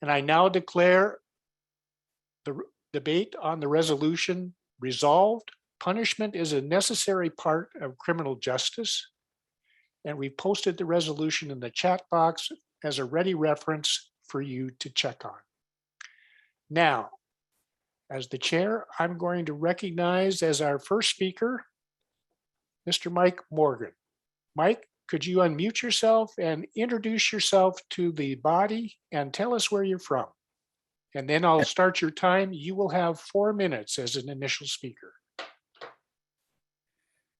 And I now declare the debate on the resolution resolved. Punishment is a necessary part of criminal justice. And we posted the resolution in the chat box as a ready reference for you to check on. Now, as the chair, I'm going to recognize as our first speaker, Mr. Mike Morgan. Mike, could you unmute yourself and introduce yourself to the body and tell us where you're from? And then I'll start your time. You will have 4 minutes as an initial speaker.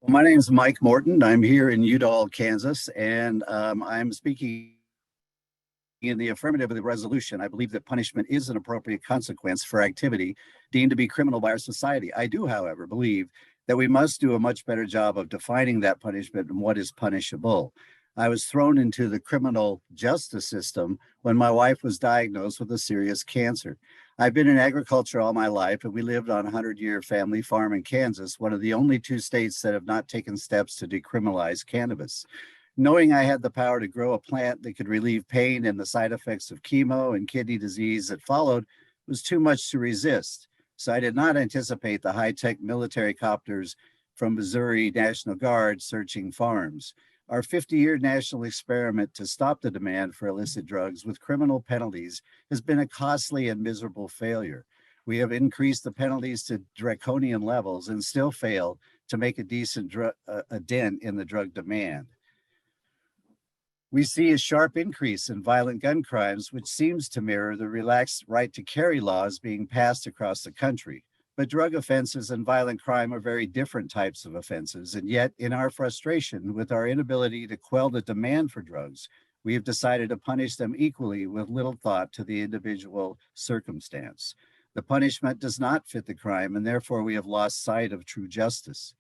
Well, my name is Mike Morton. I'm here in Udall, Kansas, and I'm speaking in the affirmative of the resolution. I believe that punishment is an appropriate consequence for activity deemed to be criminal by our society. I do, however, believe that we must do a much better job of defining that punishment and what is punishable. I was thrown into the criminal justice system when my wife was diagnosed with a serious cancer. I've been in agriculture all my life, and we lived on a 100-year family farm in Kansas, one of the only 2 states that have not taken steps to decriminalize cannabis. Knowing I had the power to grow a plant that could relieve pain and the side effects of chemo and kidney disease that followed was too much to resist. So I did not anticipate the high-tech military copters from Missouri National Guard searching farms. Our 50-year national experiment to stop the demand for illicit drugs with criminal penalties has been a costly and miserable failure. We have increased the penalties to draconian levels and still fail to make a decent dent in the drug demand. We see a sharp increase in violent gun crimes, which seems to mirror the relaxed right to carry laws being passed across the country. But drug offenses and violent crime are very different types of offenses, and yet in our frustration with our inability to quell the demand for drugs, we have decided to punish them equally with little thought to the individual circumstance. The punishment does not fit the crime, and therefore we have lost sight of true justice.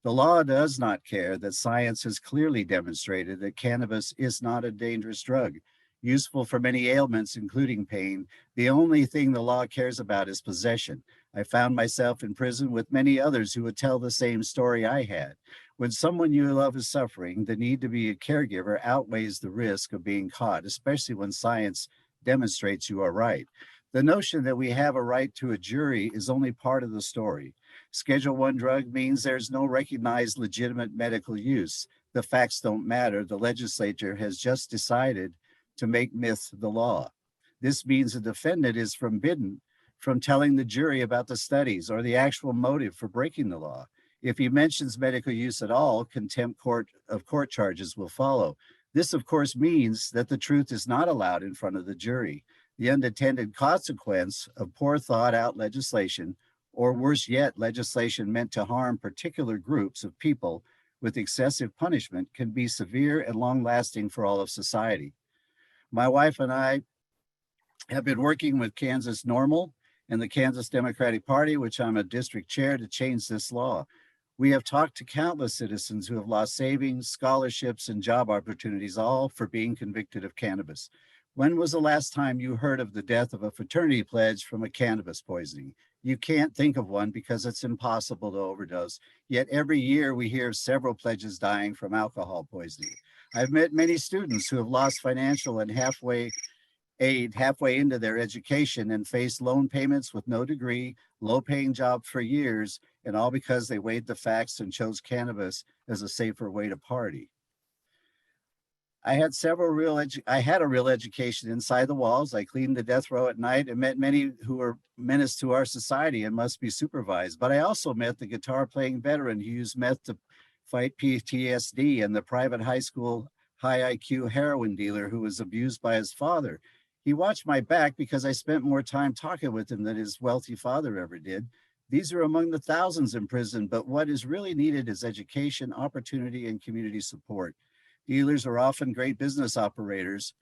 The law does not care that science has clearly demonstrated that cannabis is not a dangerous drug. Useful for many ailments, including pain, the only thing the law cares about is possession. I found myself in prison with many others who would tell the same story I had. When someone you love is suffering, the need to be a caregiver outweighs the risk of being caught, especially when science demonstrates you are right. The notion that we have a right to a jury is only part of the story. Schedule I drug means there's no recognized legitimate medical use. The facts don't matter. The legislature has just decided to make myth the law. This means the defendant is forbidden from telling the jury about the studies or the actual motive for breaking the law. If he mentions medical use at all, contempt of court charges will follow. This, of course, means that the truth is not allowed in front of the jury. The unintended consequence of poor thought out legislation, or worse yet, legislation meant to harm particular groups of people with excessive punishment, can be severe and long lasting for all of society. My wife and I have been working with Kansas Normal and the Kansas Democratic Party, which I'm a district chair, to change this law. We have talked to countless citizens who have lost savings, scholarships, and job opportunities, all for being convicted of cannabis. When was the last time you heard of the death of a fraternity pledge from a cannabis poisoning? You can't think of one because it's impossible to overdose. Yet every year we hear of several pledges dying from alcohol poisoning. I've met many students who have lost financial and aid halfway into their education and faced loan payments with no degree, low-paying job for years, and all because they weighed the facts and chose cannabis as a safer way to party. I had a real education inside the walls. I cleaned the death row at night and met many who were menace to our society and must be supervised. But I also met the guitar-playing veteran who used meth to fight PTSD, and the private high school high IQ heroin dealer who was abused by his father. He watched my back because I spent more time talking with him than his wealthy father ever did. These are among the thousands in prison, but what is really needed is education, opportunity, and community support. Dealers are often great business operators.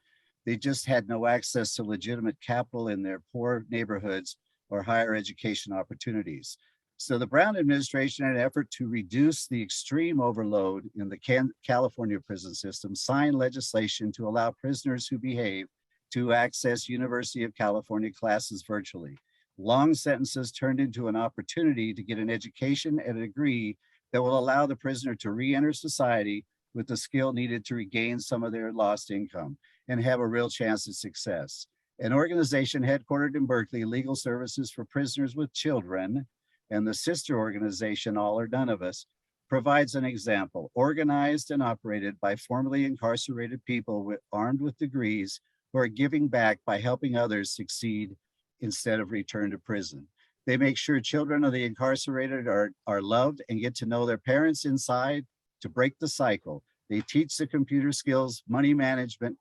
They just had no access to legitimate capital in their poor neighborhoods or higher education opportunities. So the Brown administration, in an effort to reduce the extreme overload in the California prison system, signed legislation to allow prisoners who behave to access University of California classes virtually. Long sentences turned into an opportunity to get an education and a degree that will allow the prisoner to re-enter society with the skill needed to regain some of their lost income and have a real chance at success. an organization headquartered in Berkeley, Legal Services for Prisoners with Children, and the sister organization, All or None of Us, provides an example, organized and operated by formerly incarcerated people armed with degrees who are giving back by helping others succeed instead of return to prison. They make sure children of the incarcerated are loved and get to know their parents inside to break the cycle. They teach the computer skills, money management.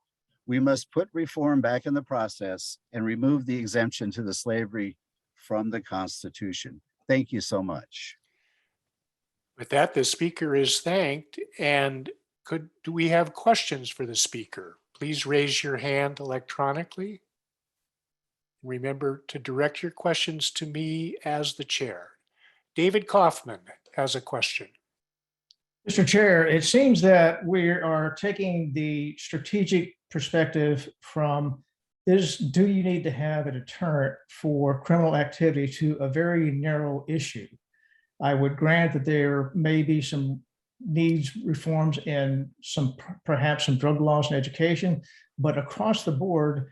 We must put reform back in the process and remove the exemption to the slavery from the Constitution. Thank you so much. With that, the speaker is thanked. And do we have questions for the speaker? Please raise your hand electronically. Remember to direct your questions to me as the chair. David Kaufman has a question. Mr. Chair, it seems that we are taking the strategic perspective from do you need to have a deterrent for criminal activity to a very narrow issue. I would grant that there may be some needs reforms in perhaps some drug laws and education, but across the board,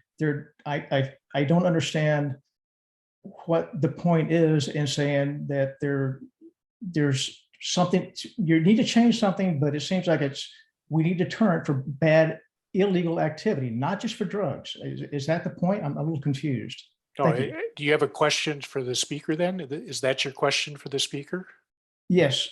I don't understand what the point is in saying that there's something, you need to change something, but it seems like we need a deterrent for bad illegal activity, not just for drugs. Is that the point? I'm a little confused. Do you have a question for the speaker then? Is that your question for the speaker? Yes.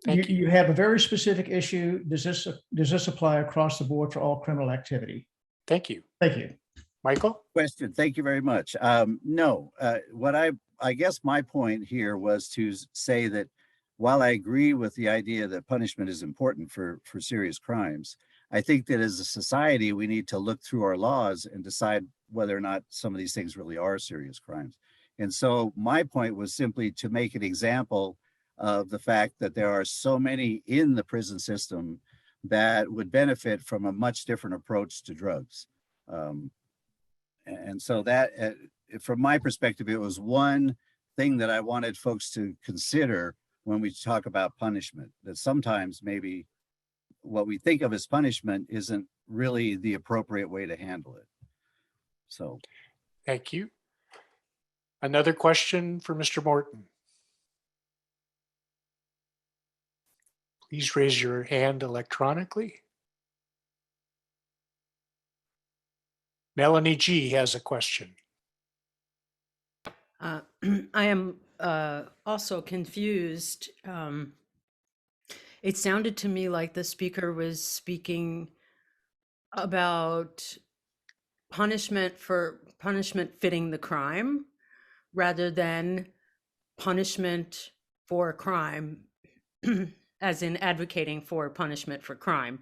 Thank you. You have a very specific issue. Does this apply across the board for all criminal activity? Thank you. Thank you. Michael? Question. Thank you very much. No, what I guess my point here was to say that while I agree with the idea that punishment is important for serious crimes, I think that as a society, we need to look through our laws and decide whether or not some of these things really are serious crimes. And so my point was simply to make an example of the fact that there are so many in the prison system that would benefit from a much different approach to drugs. And so that, from my perspective, it was one thing that I wanted folks to consider when we talk about punishment, that sometimes maybe what we think of as punishment isn't really the appropriate way to handle it. So. Thank you. Another question for Mr. Morton. Please raise your hand electronically. Melanie G has a question. I am also confused. It sounded to me like the speaker was speaking about punishment fitting the crime rather than punishment for crime, as in advocating for punishment for crime.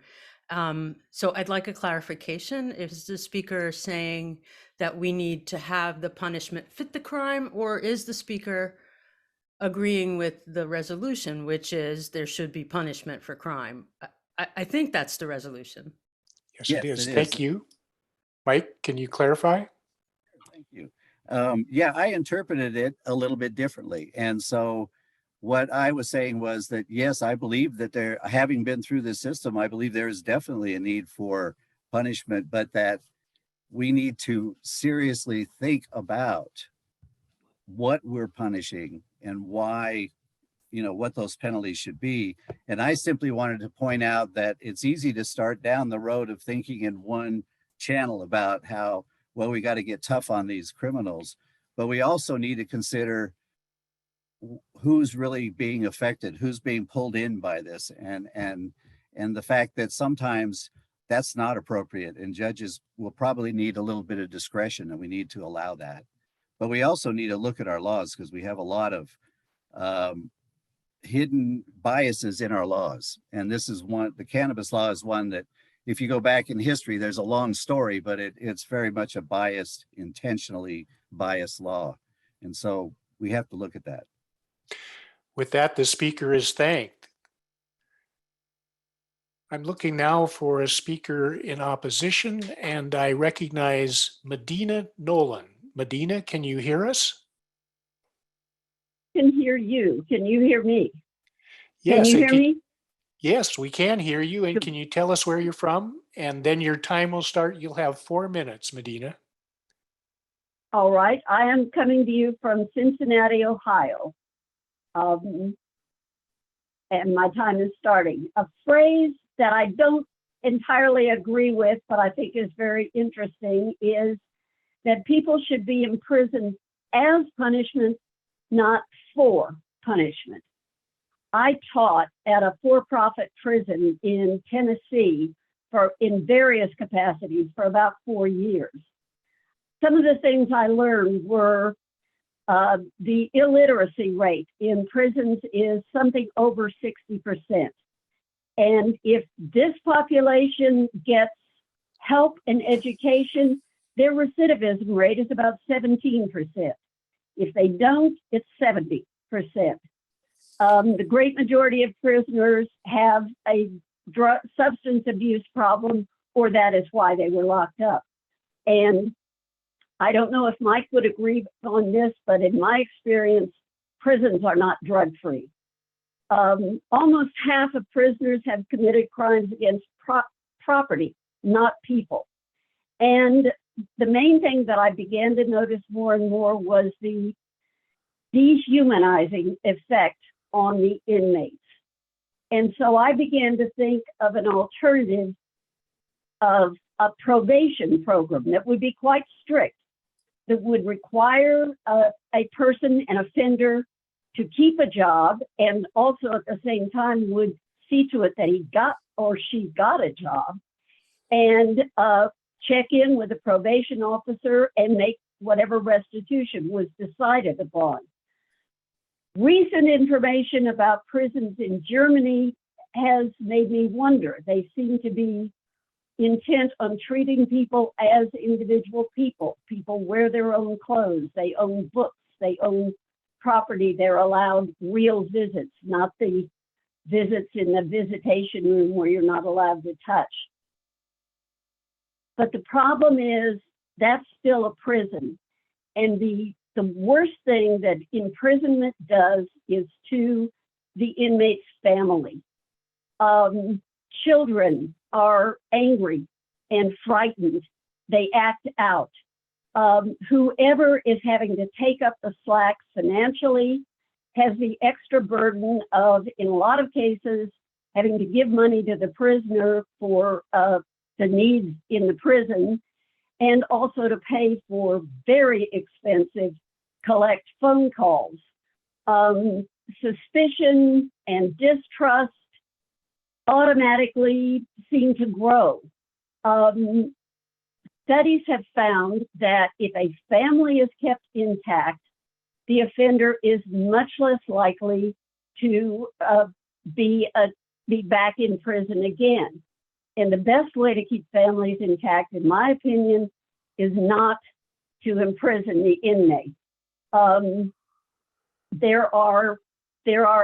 So I'd like a clarification. Is the speaker saying that we need to have the punishment fit the crime, or is the speaker agreeing with the resolution, which is there should be punishment for crime? I think that's the resolution. Yes, it is. Thank you. Mike, can you clarify? Thank you. Yeah, I interpreted it a little bit differently. And so what I was saying was that, yes, I believe that having been through this system, I believe there is definitely a need for punishment, but that we need to seriously think about what we're punishing and why, what those penalties should be. And I simply wanted to point out that it's easy to start down the road of thinking in one channel about how, well, we got to get tough on these criminals, but we also need to consider who's really being affected, who's being pulled in by this, and the fact that sometimes that's not appropriate, and judges will probably need a little bit of discretion, and we need to allow that. But we also need to look at our laws, because we have a lot of hidden biases in our laws, and this is one. The cannabis law is one that, if you go back in history, there's a long story, but it's very much a biased, intentionally biased law, and so we have to look at that. With that, the speaker is thanked. I'm looking now for a speaker in opposition, and I recognize Medina Nolan. Medina, can you hear us? Can hear you. Can you hear me? Yes. Can you hear me? Yes, we can hear you. And can you tell us where you're from? And then your time will start. You'll have 4 minutes, Medina. All right. I am coming to you from Cincinnati, Ohio. And my time is starting. A phrase that I don't entirely agree with, but I think is very interesting, is that people should be imprisoned as punishment, not for punishment. I taught at a for-profit prison in Tennessee in various capacities for about 4 years. Some of the things I learned were the illiteracy rate in prisons is something over 60%. And if this population gets help and education, their recidivism rate is about 17%. If they don't, it's 70%. The great majority of prisoners have a substance abuse problem, or that is why they were locked up. And I don't know if Mike would agree on this, but in my experience, prisons are not drug-free. Almost half of prisoners have committed crimes against property, not people. And the main thing that I began to notice more and more was the dehumanizing effect on the inmates. And so I began to think of an alternative of a probation program that would be quite strict, that would require a person, an offender, to keep a job, and also at the same time would see to it that he got or she got a job, and check in with the probation officer and make whatever restitution was decided upon. Recent information about prisons in Germany has made me wonder. They seem to be intent on treating people as individual people. People wear their own clothes, they own books, they own property, they're allowed real visits, not the visits in the visitation room where you're not allowed to touch. But the problem is that's still a prison. And the worst thing that imprisonment does is to the inmate's family. Children are angry and frightened. They act out. Whoever is having to take up the slack financially has the extra burden of, in a lot of cases, having to give money to the prisoner for the needs in the prison, and also to pay for very expensive collect phone calls. Suspicion and distrust automatically seem to grow. Studies have found that if a family is kept intact, the offender is much less likely to be back in prison again. And the best way to keep families intact, in my opinion, is not to imprison the inmate. There are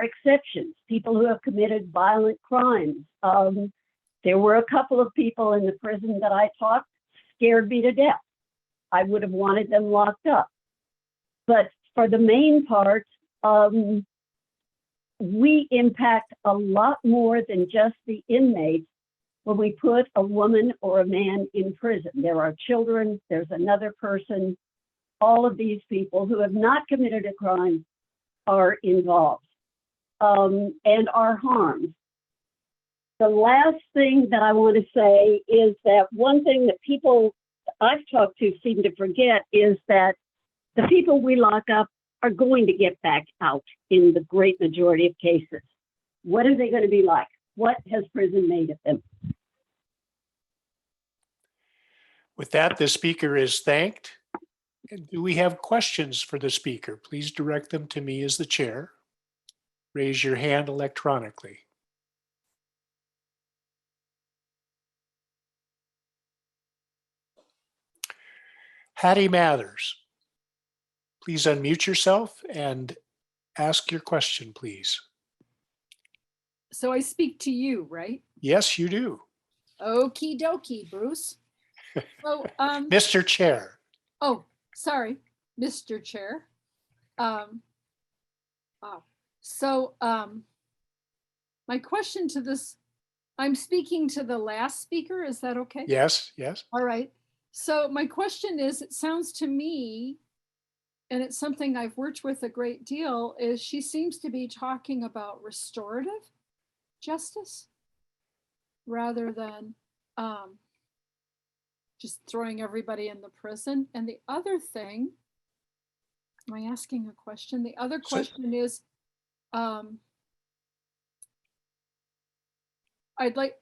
exceptions, people who have committed violent crimes. There were a couple of people in the prison that I taught scared me to death. I would have wanted them locked up. But for the main part, we impact a lot more than just the inmates when we put a woman or a man in prison. There are children, there's another person. All of these people who have not committed a crime are involved and are harmed. The last thing that I want to say is that one thing that people I've talked to seem to forget is that the people we lock up are going to get back out in the great majority of cases. What are they going to be like? What has prison made of them? With that, the speaker is thanked. Do we have questions for the speaker? Please direct them to me as the chair. Raise your hand electronically. Hattie Mathers, please unmute yourself and ask your question, please. So I speak to you, right? Yes, you do. Okie dokie, Bruce. So, Mr. Chair. oh, sorry, Mr. Chair. So my question to this, I'm speaking to the last speaker, is that okay? Yes, yes. All right. So my question is, it sounds to me, and it's something I've worked with a great deal, is she seems to be talking about restorative justice rather than just throwing everybody in the prison. And the other thing, am I asking a question? The other question is, I'd like,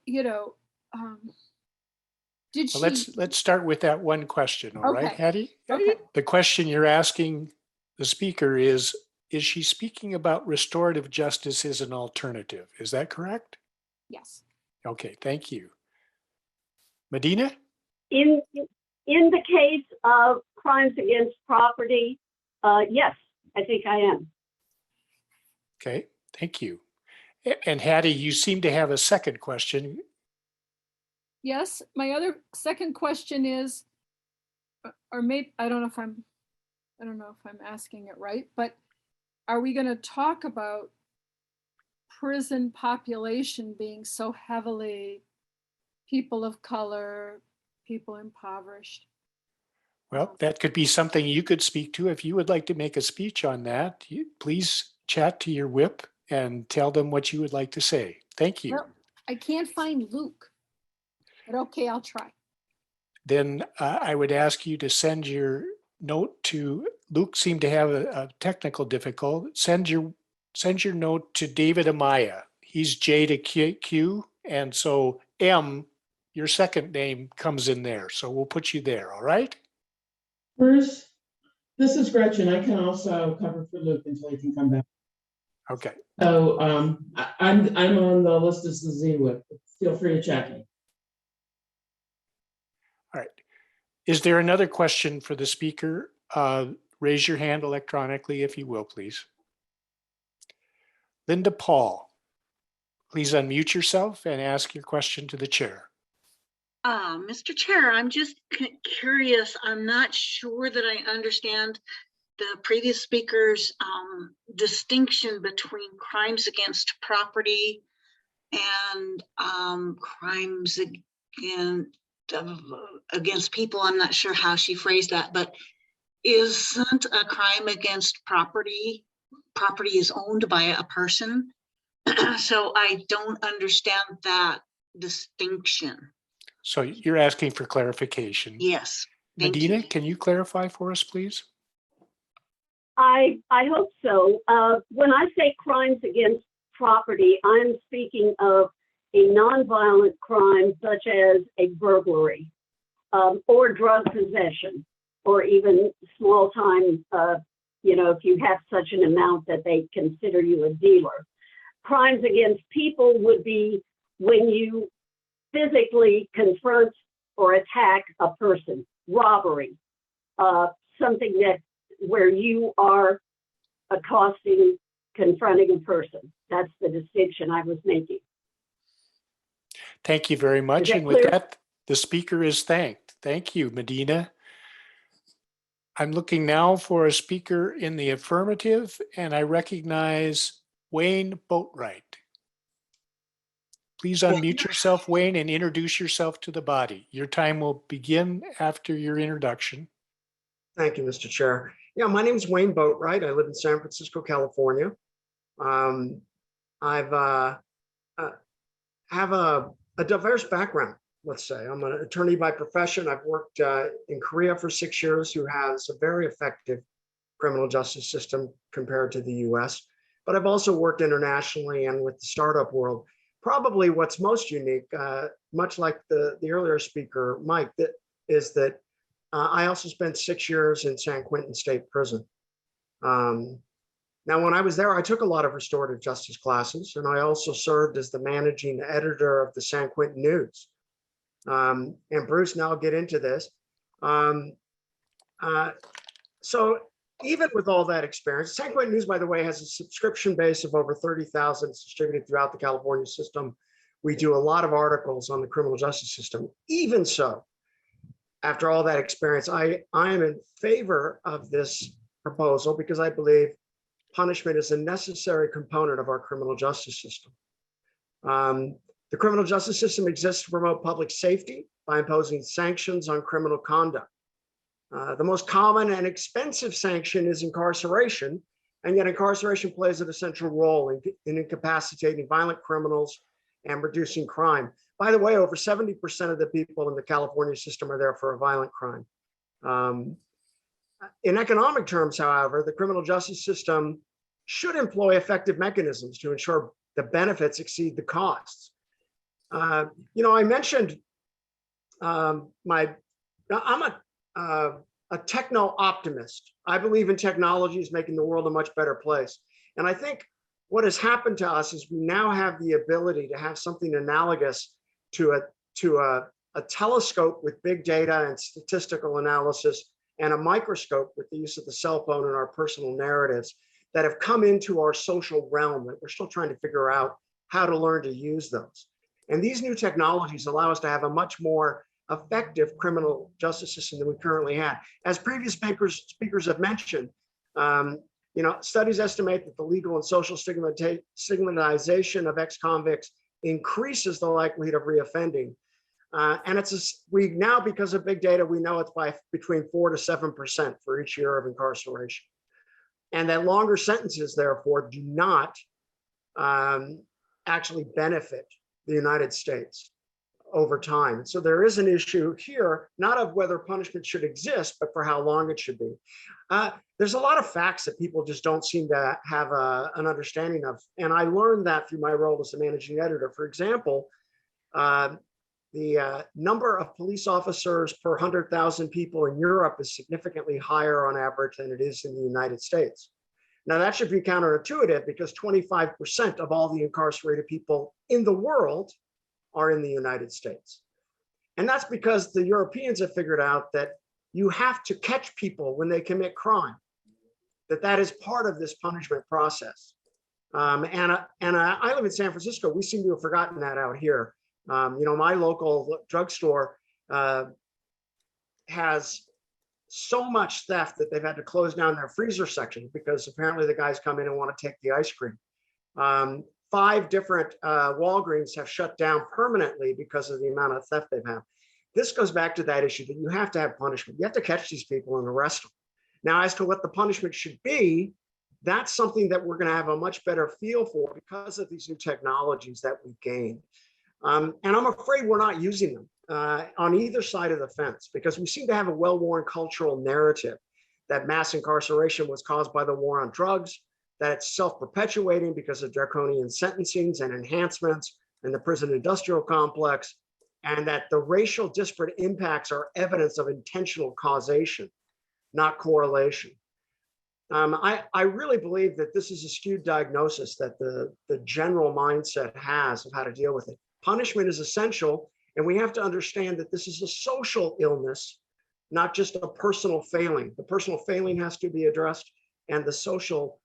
did she? Well, let's start with that one question, all right, Okay. Hattie? Okay. The question you're asking the speaker is she speaking about restorative justice as an alternative? Is that correct? Yes. Okay, thank you. Medina? In the case of crimes against property, yes, I think I am. Okay, thank you. And Hattie, you seem to have a second question. Yes. My other second question is, or maybe I don't know if I'm asking it right, but are we going to talk about prison population being so heavily people of color, people impoverished? Well, that could be something you could speak to. If you would like to make a speech on that, please chat to your whip and tell them what you would like to say. Thank you. Well, I can't find Luke, but okay, I'll try. Then I would ask you to send your note to Luke. Seemed to have a technical difficulty. Send your note to David Amaya. He's J to Q, and so M, your second name, comes in there. So we'll put you there. All right. Bruce, this is Gretchen. I can also cover for Luke until he can come back. Okay. So I'm on the list as the Z-Whip. Feel free to check me. All right. Is there another question for the speaker? Raise your hand electronically, if you will, please. Linda Paul, please unmute yourself and ask your question to the chair. Mr. Chair, I'm just curious. I'm not sure that I understand the previous speaker's distinction between crimes against property and crimes against people. I'm not sure how she phrased that, but isn't a crime against property is owned by a person? So I don't understand that distinction. So you're asking for clarification. Yes. Thank Medina, you. can you clarify for us, please? I hope so. When I say crimes against property, I'm speaking of a nonviolent crime such as a burglary or drug possession, or even small time, if you have such an amount that they consider you a dealer. Crimes against people would be when you physically confront or attack a person, robbery, something where you are accosting, confronting a person. That's the distinction I was making. Thank you very much. And with clear? that, the speaker is thanked. Thank you, Medina. I'm looking now for a speaker in the affirmative, and I recognize Wayne Boatwright. Please unmute yourself, Wayne, and introduce yourself to the body. Your time will begin after your introduction. Thank you, Mr. Chair. Yeah, my name is Wayne Boatwright. I live in San Francisco, California. I've have a diverse background, let's say. I'm an attorney by profession. I've worked in Korea for 6 years, who has a very effective criminal justice system compared to the US. But I've also worked internationally and with the startup world. Probably what's most unique, much like the earlier speaker, Mike, is that I also spent 6 years in San Quentin State Prison. Now, when I was there, I took a lot of restorative justice classes, and I also served as the managing editor of the San Quentin News. And Bruce, now I'll get into this. So even with all that experience, San Quentin News, by the way, has a subscription base of over 30,000. It's distributed throughout the California system. We do a lot of articles on the criminal justice system. Even so, after all that experience, I am in favor of this proposal because I believe punishment is a necessary component of our criminal justice system. The criminal justice system exists to promote public safety by imposing sanctions on criminal conduct. The most common and expensive sanction is incarceration, and yet incarceration plays an essential role in incapacitating violent criminals and reducing crime. By the way, over 70% of the people in the California system are there for a violent crime. In economic terms, however, the criminal justice system should employ effective mechanisms to ensure the benefits exceed the costs. I mentioned I'm a techno optimist. I believe in technology is making the world a much better place. And I think what has happened to us is we now have the ability to have something analogous to a telescope with big data and statistical analysis, and a microscope with the use of the cell phone and our personal narratives that have come into our social realm that we're still trying to figure out how to learn to use those. And these new technologies allow us to have a much more effective criminal justice system than we currently have. As previous speakers have mentioned, studies estimate that the legal and social stigmatization of ex-convicts increases the likelihood of reoffending. And we now, because of big data, we know it's by between 4 to 7% for each year of incarceration. And that longer sentences, therefore, do not actually benefit the United States over time. So there is an issue here, not of whether punishment should exist, but for how long it should be. There's a lot of facts that people just don't seem to have an understanding of. And I learned that through my role as a managing editor. For example, the number of police officers per 100,000 people in Europe is significantly higher on average than it is in the United States. Now that should be counterintuitive because 25% of all the incarcerated people in the world are in the United States. And that's because the Europeans have figured out that you have to catch people when they commit crime, that is part of this punishment process. I live in San Francisco. We seem to have forgotten that out here. My local drugstore has so much theft that they've had to close down their freezer section because apparently the guys come in and want to take the ice cream. 5 different Walgreens have shut down permanently because of the amount of theft they've had. This goes back to that issue that you have to have punishment. You have to catch these people and arrest them. Now, as to what the punishment should be, that's something that we're going to have a much better feel for because of these new technologies that we've gained. And I'm afraid we're not using them on either side of the fence because we seem to have a well-worn cultural narrative that mass incarceration was caused by the war on drugs, that it's self-perpetuating because of draconian sentencings and enhancements and the prison industrial complex, and that the racial disparate impacts are evidence of intentional causation, not correlation. I really believe that this is a skewed diagnosis that the general mindset has of how to deal with it. Punishment is essential, and we have to understand that this is a social illness, not just a personal failing. The personal failing has to be addressed, and the social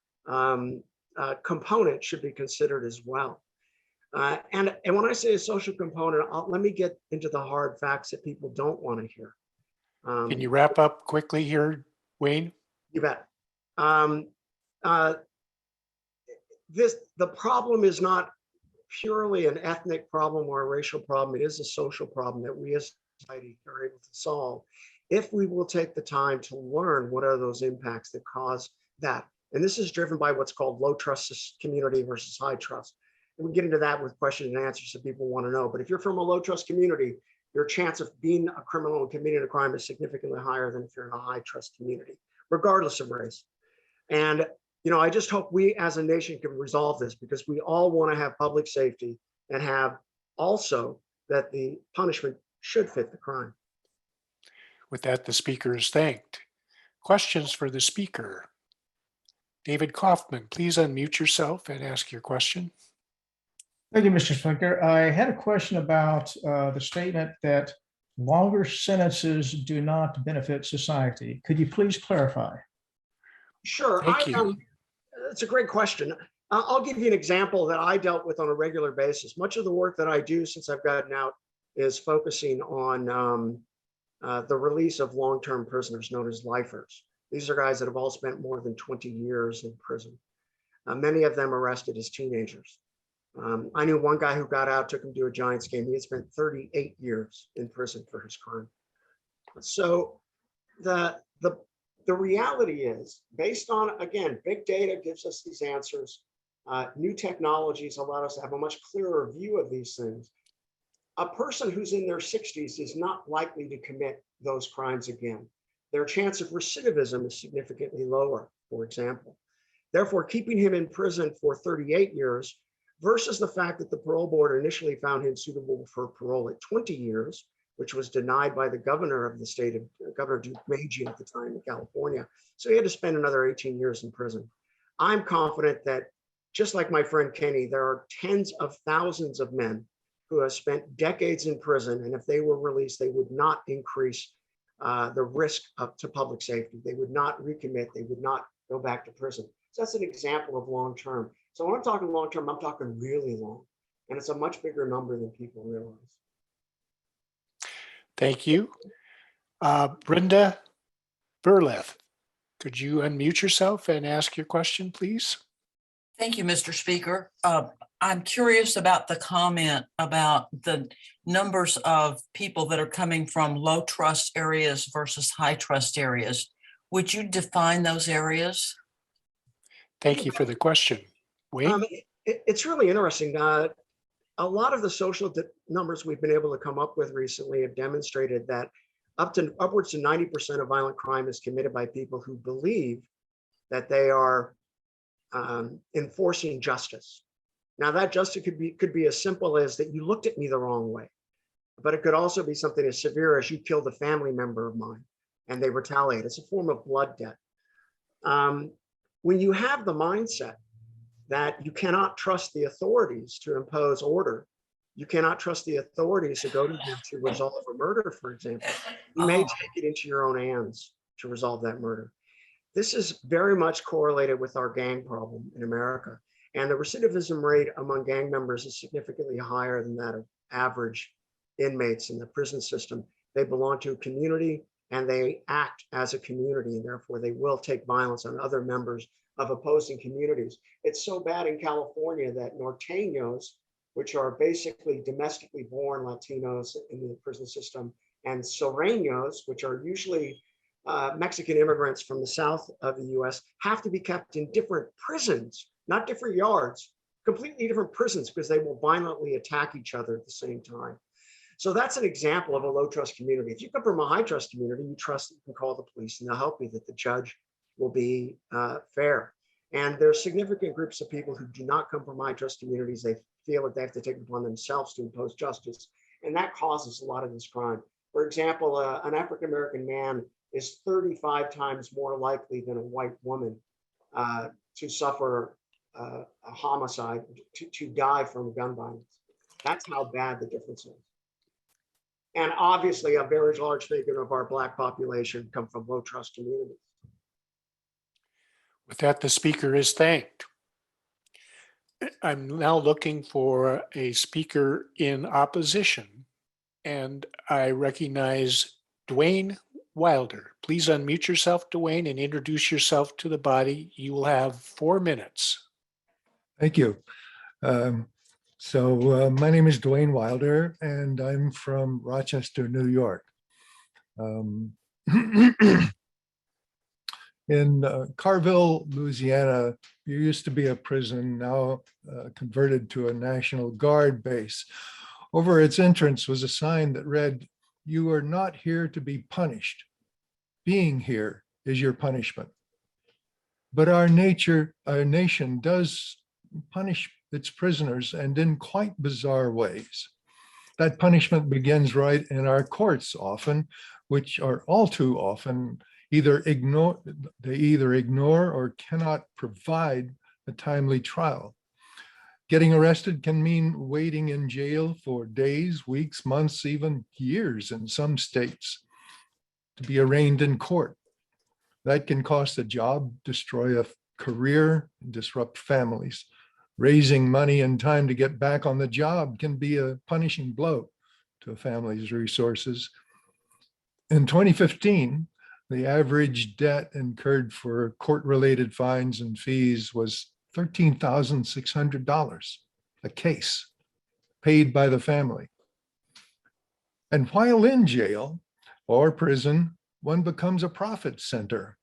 component should be considered as well. And when I say a social component, let me get into the hard facts that people don't want to hear. Can you wrap up quickly here, Wayne? You bet. The problem is not purely an ethnic problem or a racial problem. It is a social problem that we as a society are able to solve if we will take the time to learn what are those impacts that cause that. And this is driven by what's called low trust community versus high trust. And we get into that with questions and answers that people want to know. But if you're from a low trust community, your chance of being a criminal and committing a crime is significantly higher than if you're in a high trust community, regardless of race. And I just hope we as a nation can resolve this because we all want to have public safety and have also that the punishment should fit the crime. With that, the speaker is thanked. Questions for the speaker? David Kaufman, please unmute yourself and ask your question. Thank you, Mr. Speaker. I had a question about the statement that longer sentences do not benefit society. Could you please clarify? Sure. Thank you. It's a great question. I'll give you an example that I dealt with on a regular basis. Much of the work that I do since I've gotten out is focusing on the release of long-term prisoners known as lifers. These are guys that have all spent more than 20 years in prison. Many of them arrested as teenagers. I knew one guy who got out, took him to a Giants game. He had spent 38 years in prison for his crime. So the reality is, based on, again, big data gives us these answers. New technologies allow us to have a much clearer view of these things. A person who's in their 60s is not likely to commit those crimes again. Their chance of recidivism is significantly lower, for example. Therefore, keeping him in prison for 38 years versus the fact that the parole board initially found him suitable for parole at 20 years, which was denied by the governor of the state of Governor Duke Magee at the time in California. So he had to spend another 18 years in prison. I'm confident that, just like my friend Kenny, there are tens of thousands of men who have spent decades in prison, and if they were released, they would not increase the risk to public safety. They would not recommit. They would not go back to prison. So that's an example of long term. So when I'm talking long term, I'm talking really long, and it's a much bigger number than people realize. Thank you. Brenda Burleth, could you unmute yourself and ask your question, please? Thank you, Mr. Speaker. I'm curious about the comment about the numbers of people that are coming from low trust areas versus high trust areas. Would you define those areas? Thank you for the question. Wayne? It's really interesting. A lot of the social numbers we've been able to come up with recently have demonstrated that upwards to 90% of violent crime is committed by people who believe that they are enforcing justice. Now, that justice could be as simple as that you looked at me the wrong way, but it could also be something as severe as you killed a family member of mine and they retaliate. It's a form of blood debt. When you have the mindset that you cannot trust the authorities to impose order, you cannot trust the authorities to go to them to resolve a murder, for example, you may take it into your own hands to resolve that murder. This is very much correlated with our gang problem in America. And the recidivism rate among gang members is significantly higher than that of average inmates in the prison system. They belong to a community and they act as a community, and therefore they will take violence on other members of opposing communities. It's so bad in California that norteños, which are basically domestically born Latinos in the prison system, and sureños, which are usually Mexican immigrants from the south of the US, have to be kept in different prisons, not different yards, completely different prisons, because they will violently attack each other at the same time. So that's an example of a low trust community. If you come from a high trust community, you trust that you can call the police and they'll help you, that the judge will be fair. And there's significant groups of people who do not come from high trust communities. They feel that they have to take it upon themselves to impose justice. And that causes a lot of this crime. For example, an African-American man is 35 times more likely than a white woman to suffer a homicide, to die from gun violence. That's how bad the difference is. And obviously a very large figure of our Black population come from low trust communities. With that, the speaker is thanked. I'm now looking for a speaker in opposition, and I recognize Dwayne Wilder. Please unmute yourself, Dwayne, and introduce yourself to the body. You will have 4 minutes. Thank you. My name is Dwayne Wilder, and I'm from Rochester, New York. In Carville, Louisiana, there used to be a prison, now converted to a National Guard base. Over its entrance was a sign that read, "You are not here to be punished. Being here is your punishment." But our nation does punish its prisoners, and in quite bizarre ways. That punishment begins right in our courts often, which are all too often either ignore or cannot provide a timely trial. Getting arrested can mean waiting in jail for days, weeks, months, even years in some states to be arraigned in court. That can cost a job, destroy a career, disrupt families. Raising money and time to get back on the job can be a punishing blow to a family's resources. In 2015, the average debt incurred for court-related fines and fees was $13,600. a case paid by the family. And while in jail or prison, one becomes a profit center.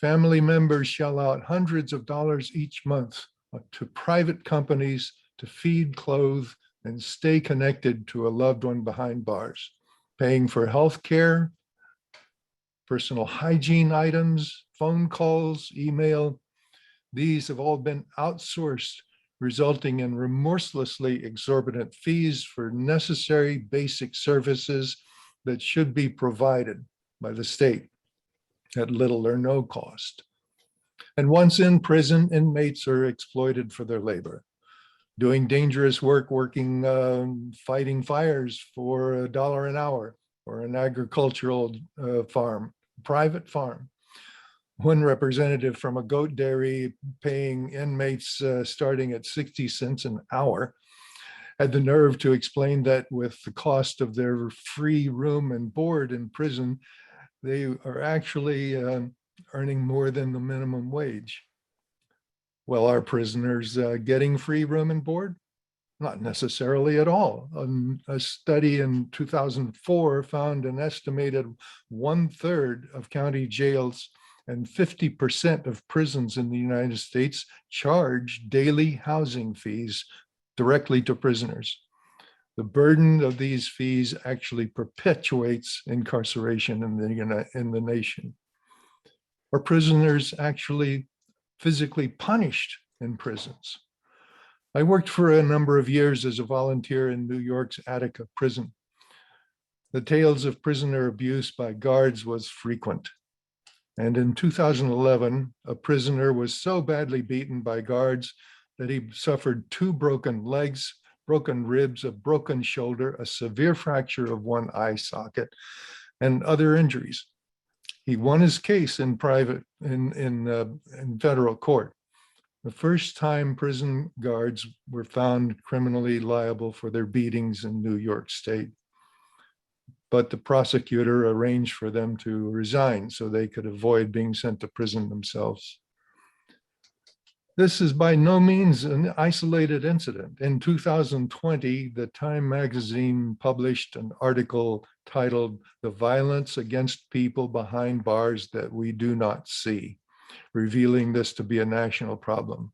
Family members shell out hundreds of dollars each month to private companies to feed, clothe, and stay connected to a loved one behind bars, paying for health care, personal hygiene items, phone calls, email. These have all been outsourced, resulting in remorselessly exorbitant fees for necessary basic services that should be provided by the state at little or no cost. And once in prison, inmates are exploited for their labor, doing dangerous work, fighting fires for $1 an hour, or an agricultural farm, private farm. One representative from a goat dairy paying inmates starting at 60 cents an hour had the nerve to explain that with the cost of their free room and board in prison, they are actually earning more than the minimum wage. Well, are prisoners getting free room and board? Not necessarily at all. A study in 2004 found an estimated 1/3 of county jails and 50% of prisons in the United States charge daily housing fees directly to prisoners. The burden of these fees actually perpetuates incarceration in the nation. Are prisoners actually physically punished in prisons? I worked for a number of years as a volunteer in New York's Attica prison. The tales of prisoner abuse by guards was frequent. And in 2011, a prisoner was so badly beaten by guards that he suffered 2 broken legs, broken ribs, a broken shoulder, a severe fracture of one eye socket, and other injuries. He won his case in federal court. The first time prison guards were found criminally liable for their beatings in New York State. But the prosecutor arranged for them to resign so they could avoid being sent to prison themselves. This is by no means an isolated incident. In 2020, the Time magazine published an article titled "The Violence Against People Behind Bars That We Do Not See," revealing this to be a national problem.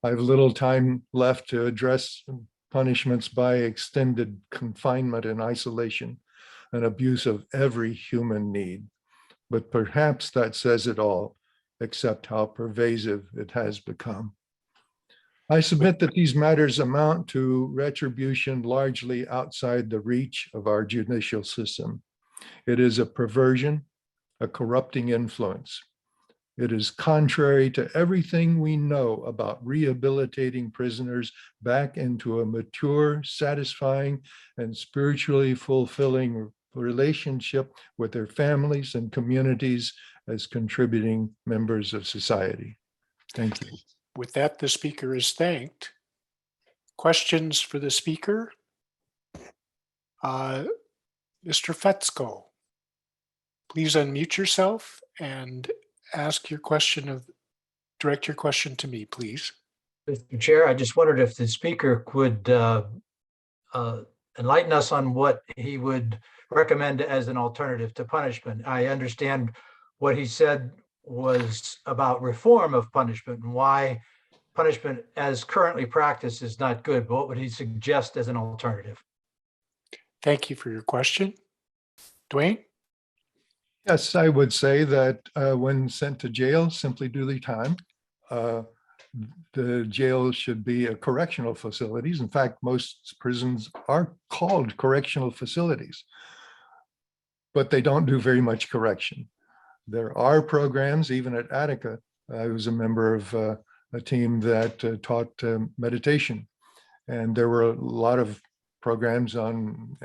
I have little time left to address punishments by extended confinement and isolation, an abuse of every human need. But perhaps that says it all, except how pervasive it has become. I submit that these matters amount to retribution largely outside the reach of our judicial system. It is a perversion, a corrupting influence. It is contrary to everything we know about rehabilitating prisoners back into a mature, satisfying, and spiritually fulfilling relationship with their families and communities as contributing members of society. Thank you. With that, the speaker is thanked. Questions for the speaker? Mr. Fetzko, please unmute yourself and ask your question direct your question to me, please. Mr. Chair, I just wondered if the speaker could enlighten us on what he would recommend as an alternative to punishment. I understand what he said was about reform of punishment and why punishment as currently practiced is not good, but what would he suggest as an alternative? Thank you for your question. Dwayne? Yes, I would say that when sent to jail, simply do the time. The jail should be a correctional facilities. In fact, most prisons are called correctional facilities, but they don't do very much correction. There are programs, even at Attica. I was a member of a team that taught meditation, and there were a lot of programs on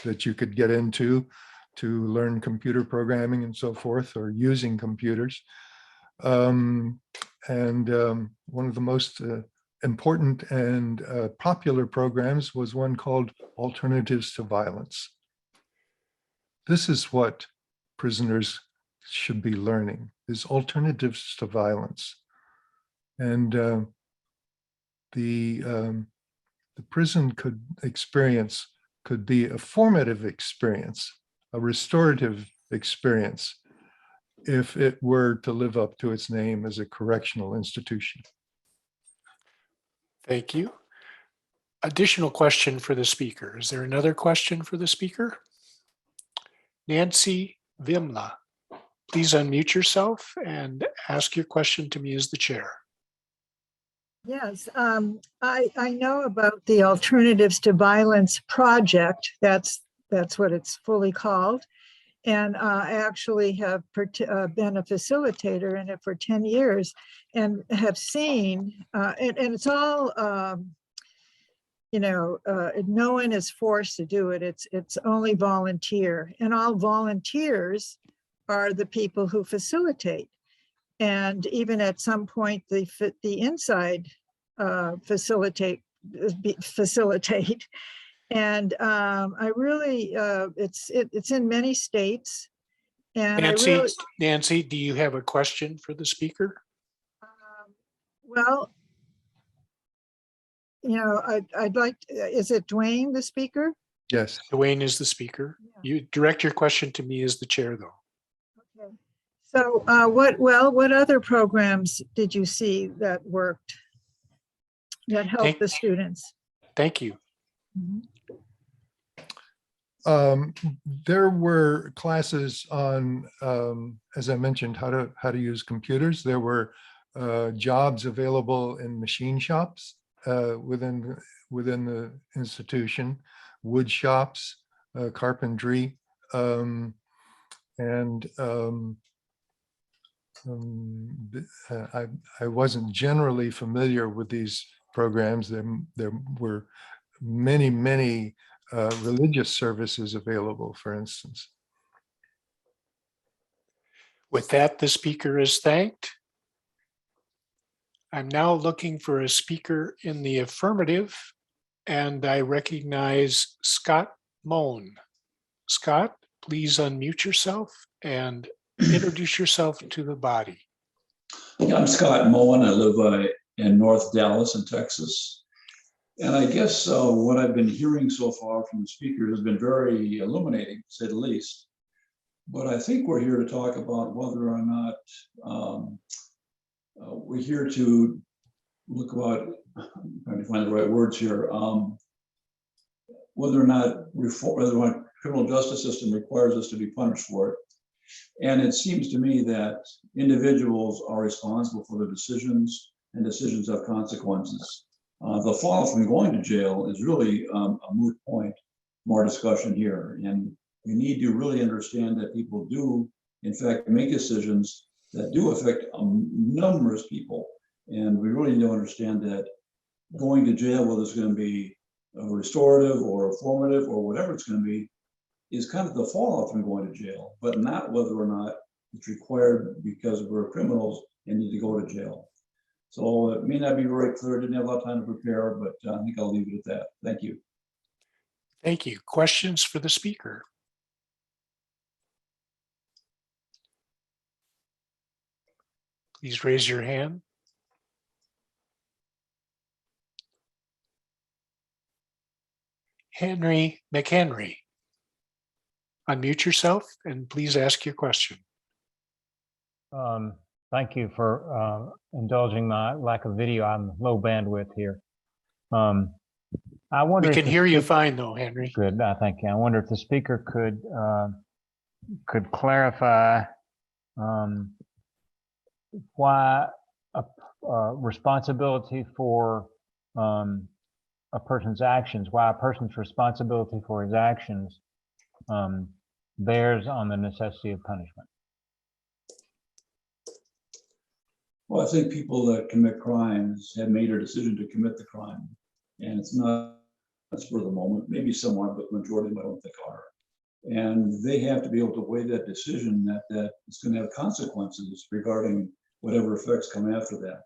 that you could get into to learn computer programming and so forth, or using computers. One of the most important and popular programs was one called Alternatives to Violence. This is what prisoners should be learning, is alternatives to violence. And the prison experience could be a formative experience, a restorative experience, if it were to live up to its name as a correctional institution. Thank you. Additional question for the speaker. Is there another question for the speaker? Nancy Vimla, please unmute yourself and ask your question to me as the chair. Yes, I know about the Alternatives to Violence project. That's what it's fully called. And I actually have been a facilitator in it for 10 years and have seen, and it's all, no one is forced to do it. It's only volunteer, and all volunteers are the people who facilitate. And even at some point, the inside facilitate. And I really, it's in many states. And Nancy, do you have a question for the speaker? Well, I'd like, is it Dwayne, the speaker? Yes. Dwayne is the speaker. Yeah. You direct your question to me as the chair, though. Okay. So what other programs did you see that worked, that helped the students? Thank you. Mhm. There were classes on, as I mentioned, how to use computers. There were jobs available in machine shops within the institution, wood shops, carpentry, and I wasn't generally familiar with these programs. There were many religious services available, for instance. With that, the speaker is thanked. I'm now looking for a speaker in the affirmative, and I recognize Scott Moan. Scott, please unmute yourself and introduce yourself to the body. Yeah, I'm Scott Moen. I live in North Dallas in Texas. And I guess what I've been hearing so far from the speaker has been very illuminating, to say the least. But I think we're here to talk about whether or not we're here to look about, I'm trying to find the right words here, whether or not the criminal justice system requires us to be punished for it. And it seems to me that individuals are responsible for their decisions, and decisions have consequences. The fall from going to jail is really a moot point, more discussion here. And we need to really understand that people do, in fact, make decisions that do affect numerous people. And we really need to understand that going to jail, whether it's going to be a restorative or a formative or whatever it's going to be, is kind of the fallout from going to jail, but not whether or not it's required because we're criminals and need to go to jail. So it may not be very clear. I didn't have a lot of time to prepare, but I think I'll leave it at that. Thank you. Thank you. Questions for the speaker? Please raise your hand. Henry McHenry. Unmute yourself and please ask your question. Thank you for indulging my lack of video. I'm low bandwidth here. I wonder. We can hear you fine though, Henry. Good, thank you. I wonder if the speaker could clarify why responsibility for a person's actions, why a person's responsibility for his actions bears on the necessity of punishment. Well, I think people that commit crimes have made a decision to commit the crime. And it's not for the moment, maybe somewhat, but the majority of them I don't think are. And they have to be able to weigh that decision that it's going to have consequences regarding whatever effects come after that.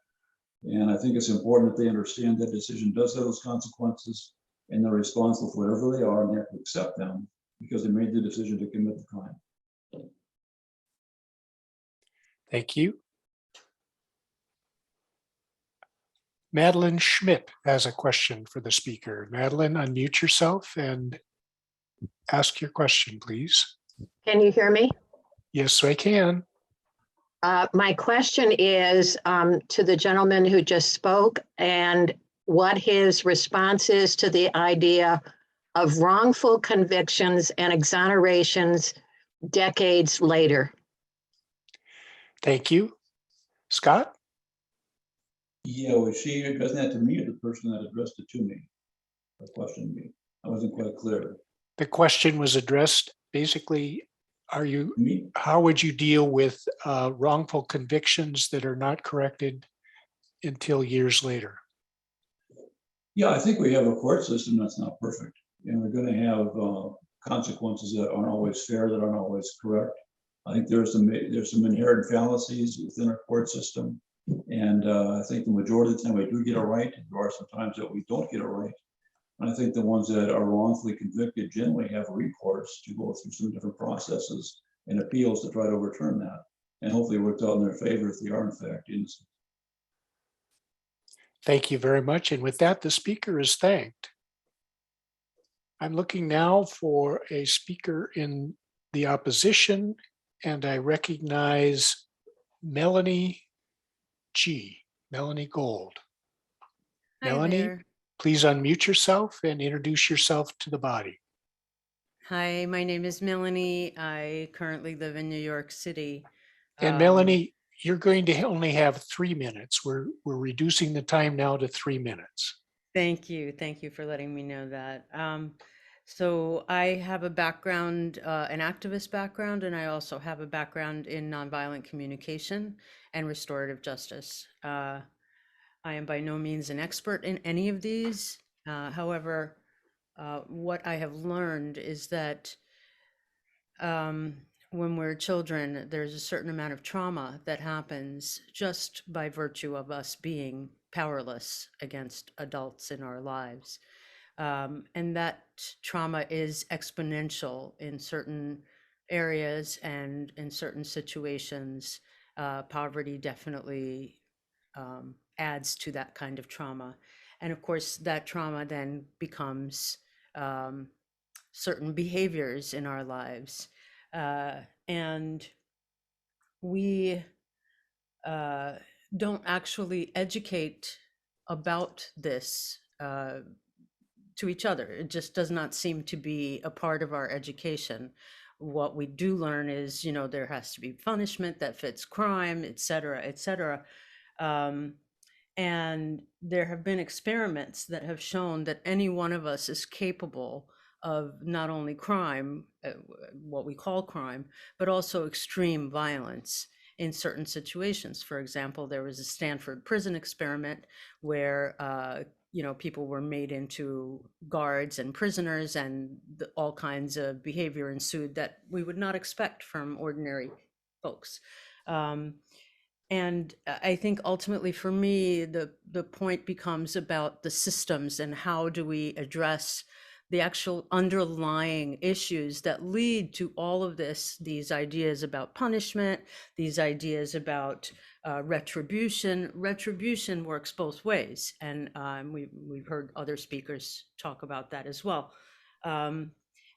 And I think it's important that they understand that decision does have those consequences and they're responsible for whatever they are and they have to accept them because they made the decision to commit the crime. Thank you. Madeline Schmidt has a question for the speaker. Madeline, unmute yourself and ask your question, please. Can you hear me? Yes, I can. My question is to the gentleman who just spoke and what his response is to the idea of wrongful convictions and exonerations decades later. Thank you. Scott? Yeah, was she addressing that to me or the person that addressed it to me? Or questioned me? I wasn't quite clear. The question was addressed basically, Me? how would you deal with wrongful convictions that are not corrected until years later? Yeah, I think we have a court system that's not perfect. And we're going to have consequences that aren't always fair, that aren't always correct. I think there's some inherent fallacies within our court system. And I think the majority of the time we do get it right. There are some times that we don't get it right. And I think the ones that are wrongfully convicted generally have recourse to go through some different processes and appeals to try to overturn that. And hopefully it worked out in their favor if they are in fact innocent. Thank you very much. And with that, the speaker is thanked. I'm looking now for a speaker in the opposition, and I recognize Melanie Gold. Hi Melanie, there. please unmute yourself and introduce yourself to the body. Hi, my name is Melanie. I currently live in New York City. And Melanie, you're going to only have 3 minutes. We're reducing the time now to 3 minutes. Thank you. Thank you for letting me know that. So I have a background, an activist background, and I also have a background in nonviolent communication and restorative justice. I am by no means an expert in any of these. However, what I have learned is that when we're children, there's a certain amount of trauma that happens just by virtue of us being powerless against adults in our lives. And that trauma is exponential in certain areas and in certain situations. Poverty definitely adds to that kind of trauma. And of course, that trauma then becomes certain behaviors in our lives. And we don't actually educate about this to each other. It just does not seem to be a part of our education. What we do learn is, you know, there has to be punishment that fits crime, et cetera, et cetera. And there have been experiments that have shown that any one of us is capable of not only crime, what we call crime, but also extreme violence in certain situations. For example, there was a Stanford prison experiment where you know, people were made into guards and prisoners, and all kinds of behavior ensued that we would not expect from ordinary folks. And I think ultimately for me, the point becomes about the systems and how do we address the actual underlying issues that lead to all of this, these ideas about punishment, these ideas about retribution. Retribution works both ways. And we've heard other speakers talk about that as well.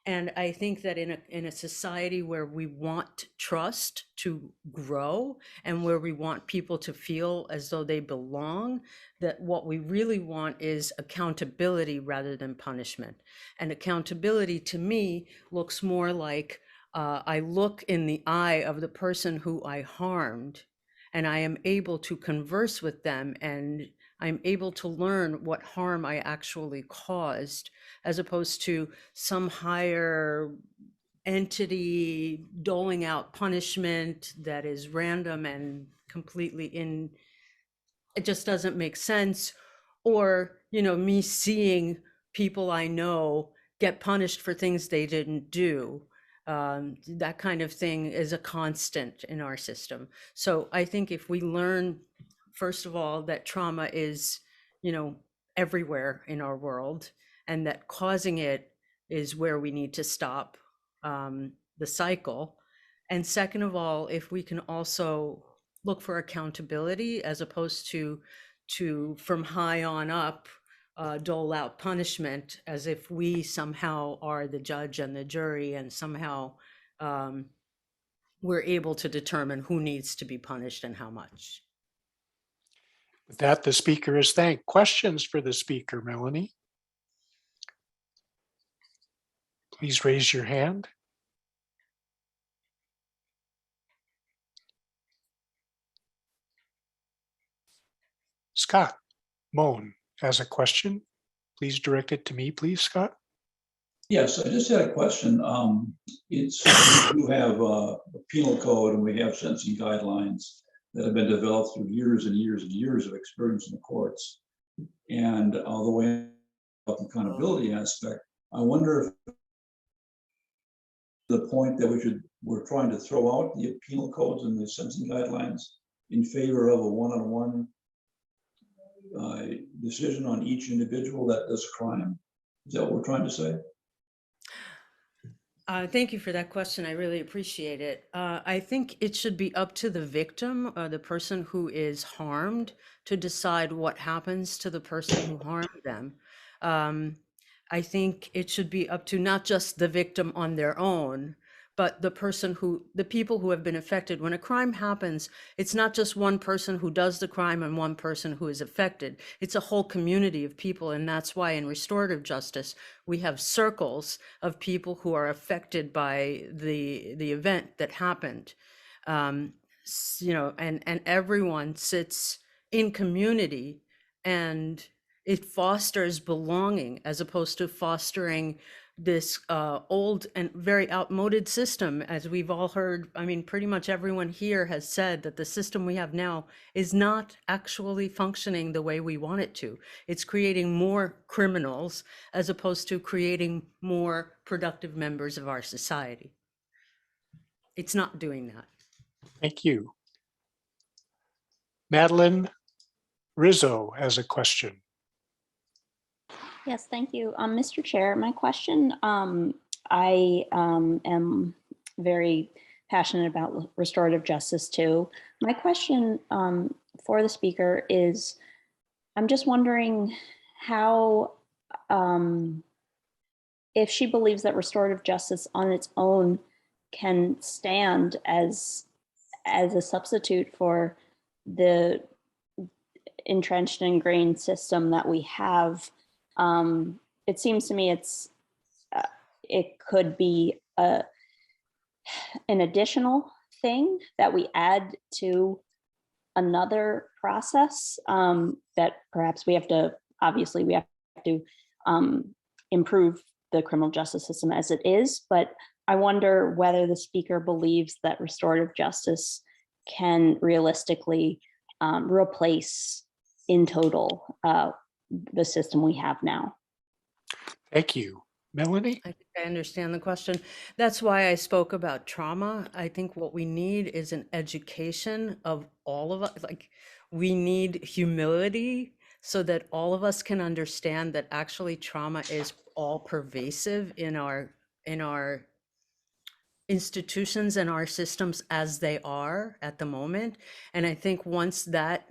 And I think that in a society where we want trust to grow and where we want people to feel as though they belong, that what we really want is accountability rather than punishment. And accountability to me looks more like I look in the eye of the person who I harmed, and I am able to converse with them, and I'm able to learn what harm I actually caused, as opposed to some higher entity doling out punishment that is random and completely it just doesn't make sense. Or, you know, me seeing people I know get punished for things they didn't do. That kind of thing is a constant in our system. So I think if we learn, first of all, that trauma is, you know, everywhere in our world, and that causing it is where we need to stop the cycle. And second of all, if we can also look for accountability as opposed to to, from high on up, dole out punishment as if we somehow are the judge and the jury, and somehow we're able to determine who needs to be punished and how much. With that, the speaker is thanked. Questions for the speaker, Melanie? Please raise your hand. Scott Moan has a question. Please direct it to me, please, Scott. Yes, I just had a question. It's, you have a penal code and we have sentencing guidelines that have been developed through years and years and years of experience in the courts. And although we have the accountability aspect, I wonder if the point that we're trying to throw out the penal codes and the sentencing guidelines in favor of a one-on-one decision on each individual that does a crime. Is that what we're trying to say? Thank you for that question. I really appreciate it. I think it should be up to the victim, the person who is harmed, to decide what happens to the person who harmed them. I think it should be up to not just the victim on their own, but the people who have been affected. When a crime happens, it's not just one person who does the crime and one person who is affected. It's a whole community of people. And that's why in restorative justice, we have circles of people who are affected by the event that happened. And everyone sits in community, and it fosters belonging as opposed to fostering this old and very outmoded system. As we've all heard, I mean, pretty much everyone here has said that the system we have now is not actually functioning the way we want it to. It's creating more criminals as opposed to creating more productive members of our society. It's not doing that. Thank you. Madeline Rizzo has a question. Yes, thank you. Mr. Chair, my question, I am very passionate about restorative justice too. My question for the speaker is, I'm just wondering how, if she believes that restorative justice on its own can stand as a substitute for the entrenched and ingrained system that we have. It seems to me it could be an additional thing that we add to another process that perhaps we have to improve the criminal justice system as it is. But I wonder whether the speaker believes that restorative justice can realistically replace in total the system we have now. Thank you. Melanie? I think I understand the question. That's why I spoke about trauma. I think what we need is an education of all of us. Like, we need humility so that all of us can understand that actually trauma is all pervasive in our institutions and our systems as they are at the moment. And I think once that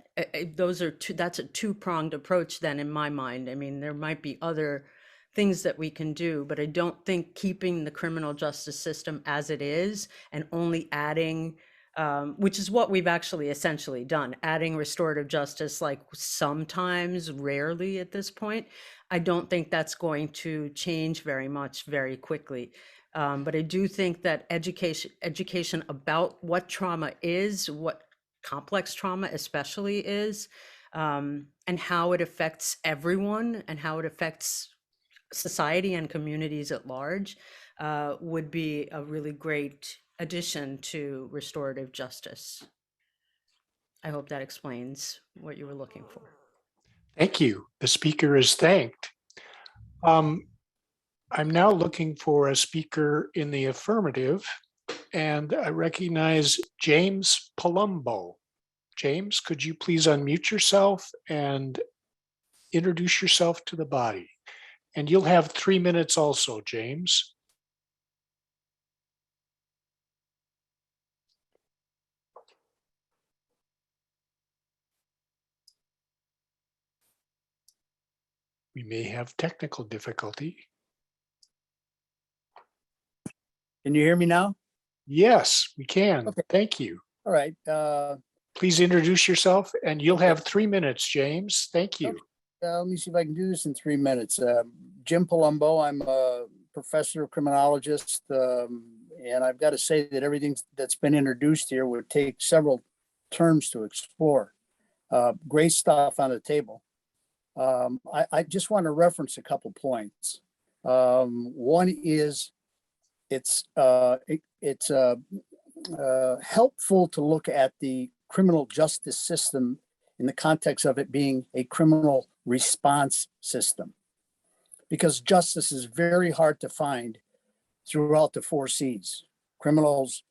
that's a two-pronged approach then in my mind. I mean, there might be other things that we can do, but I don't think keeping the criminal justice system as it is and only adding, which is what we've actually essentially done, adding restorative justice like sometimes, rarely at this point, I don't think that's going to change very much very quickly. But I do think that education about what trauma is, what complex trauma especially is, and how it affects everyone and how it affects society and communities at large would be a really great addition to restorative justice. I hope that explains what you were looking for. Thank you. The speaker is thanked. I'm now looking for a speaker in the affirmative, and I recognize James Palumbo. James, could you please unmute yourself and introduce yourself to the body? And you'll have 3 minutes also, James. We may have technical difficulty. Can you hear me now? Yes, we can. Okay. Thank you. All right. Please introduce yourself and you'll have 3 minutes, James. Thank you. Let me see if I can do this in 3 minutes. Jim Palumbo, I'm a professor of criminologist, and I've got to say that everything that's been introduced here would take several terms to explore. Great stuff on the table. I just want to reference a couple points. One is it's helpful to look at the criminal justice system in the context of it being a criminal response system, because justice is very hard to find throughout the 4 C's: criminals,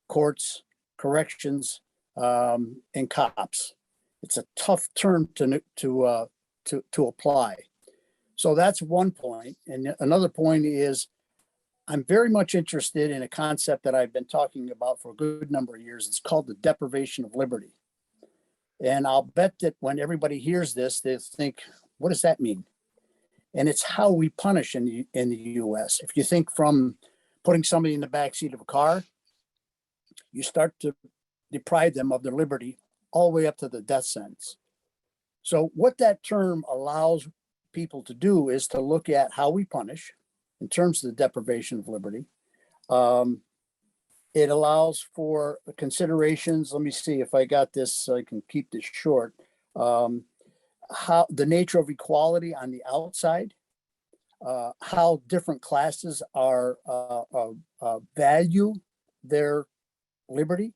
courts, corrections, and cops. It's a tough term to apply. So that's one point. And another point is I'm very much interested in a concept that I've been talking about for a good number of years. It's called the deprivation of liberty. And I'll bet that when everybody hears this, they think, what does that mean? And it's how we punish in the US. If you think from putting somebody in the backseat of a car, you start to deprive them of their liberty all the way up to the death sentence. So what that term allows people to do is to look at how we punish in terms of the deprivation of liberty. It allows for considerations. Let me see if I got this so I can keep this short. How the nature of equality on the outside, how different classes are value their liberty.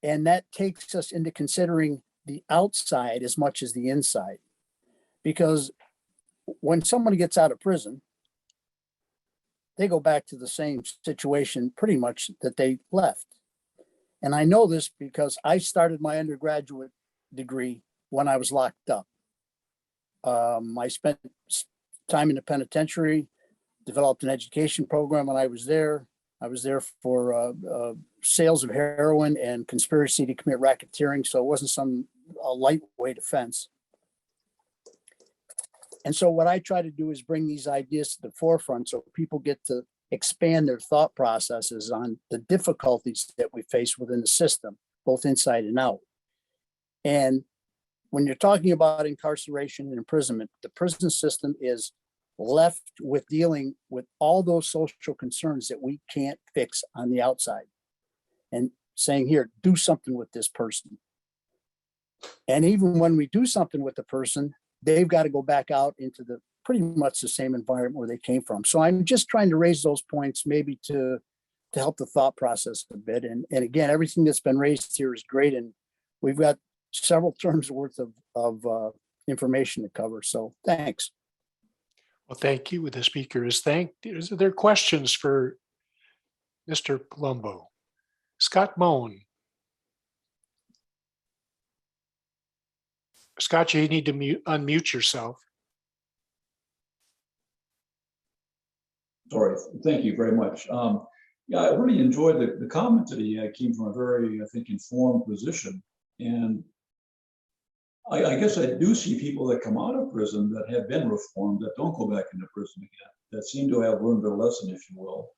And that takes us into considering the outside as much as the inside. Because when somebody gets out of prison, they go back to the same situation pretty much that they left. And I know this because I started my undergraduate degree when I was locked up. I spent time in the penitentiary, developed an education program when I was there. I was there for sales of heroin and conspiracy to commit racketeering, so it wasn't some lightweight offense. And so what I try to do is bring these ideas to the forefront so people get to expand their thought processes on the difficulties that we face within the system, both inside and out. And when you're talking about incarceration and imprisonment, the prison system is left with dealing with all those social concerns that we can't fix on the outside and saying, here, do something with this person. And even when we do something with the person, they've got to go back out into the pretty much the same environment where they came from. So I'm just trying to raise those points maybe to help the thought process a bit. And again, everything that's been raised here is great. And we've got several terms worth of information to cover. So thanks. Well, thank you. The speaker is thanked. Is there questions for Mr. Palumbo? Scott Moan. Scott, you need to unmute yourself. Sorry, thank you very much. Yeah, I really enjoyed the comment that he came from a very, I think, informed position. And I guess I do see people that come out of prison that have been reformed that don't go back into prison again, that seem to have learned their lesson, if you will.